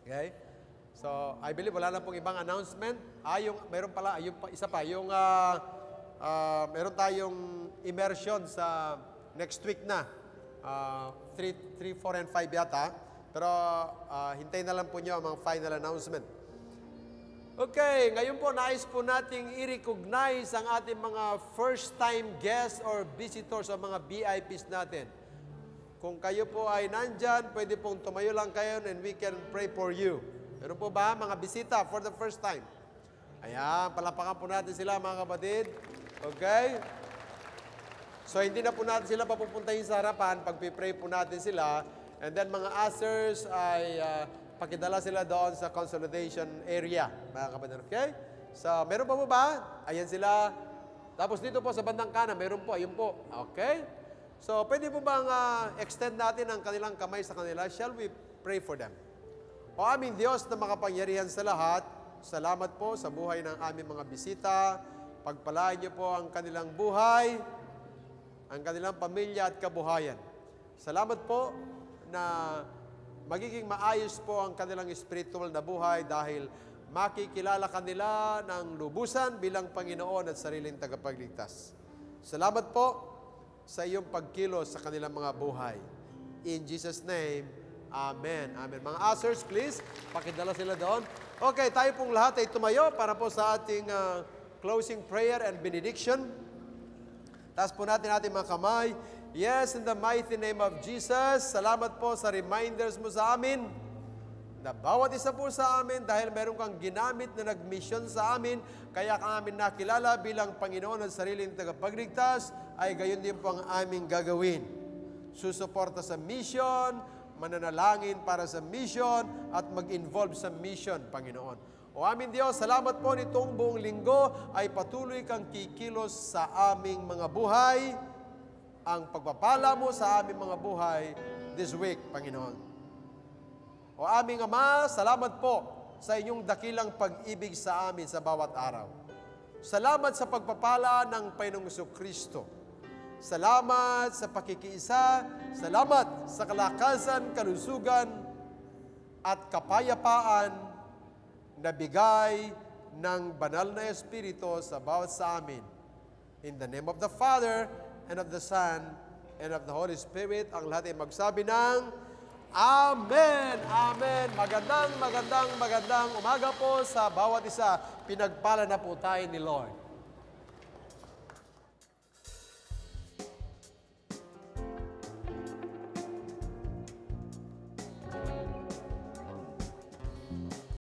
Okay? So, I believe wala na pong ibang announcement. Meron pala, isa pa, meron tayong immersion sa next week na. 3, 4, and 5 yata. Pero hintayin na lang po nyo ang mga final announcement. Okay, ngayon po nais po nating i-recognize ang ating mga first-time guests or visitors o mga VIPs natin. Kung kayo po ay nandyan, pwede pong tumayo lang kayo and we can pray for you. Meron po ba mga bisita for the first time? Ayan, palapakan po natin sila mga kapatid. Okay? So, hindi na po natin sila papupuntahin sa harapan. Pag-pray po natin sila. And then, mga ushers ay pakidala sila doon sa consolidation area, mga kapatid. Okay? So, meron pa po ba? Ayan sila. Tapos dito po sa bandang kanan, meron po. Ayun po. Okay? So, pwede po bang extend natin ang kanilang kamay sa kanila? Shall we pray for them? O aming Diyos na makapangyarihan sa lahat, salamat po sa buhay ng aming mga bisita. Pagpalain niyo po ang kanilang buhay, ang kanilang pamilya at kabuhayan. Salamat po na magiging maayos po ang kanilang spiritual na buhay dahil makikilala kanila ng lubusan bilang Panginoon at sariling tagapagligtas. Salamat po sa iyong pagkilos sa kanilang mga buhay. In Jesus' name, Amen. Amen. Mga ushers, please, pakidala sila doon. Okay, tayo pong lahat ay tumayo para po sa ating closing prayer and benediction. Taas po natin ating mga kamay. Yes, in the mighty name of Jesus, salamat po sa reminders mo sa amin na bawat isa po sa amin dahil meron kang ginamit na nag-mission sa amin, kaya ka amin nakilala bilang Panginoon at sariling tagapagligtas, ay gayon din po ang aming gagawin. Susuporta sa mission, mananalangin para sa mission, at mag-involve sa mission, Panginoon. O aming Diyos, salamat po nitong buong linggo ay patuloy kang kikilos sa aming mga buhay, ang pagpapala mo sa aming mga buhay this week, Panginoon. O aming Ama, salamat po sa inyong dakilang pag-ibig sa amin sa bawat araw. Salamat sa pagpapala ng Panginoong Jesucristo. Salamat sa pakikiisa, salamat sa kalakasan, kalusugan, at kapayapaan na bigay ng banal na Espiritu sa bawat sa amin. In the name of the Father, and of the Son, and of the Holy Spirit, ang lahat ay magsabi ng Amen! Amen! Magandang umaga po sa bawat isa. Pinagpala na po tayo ni Lord.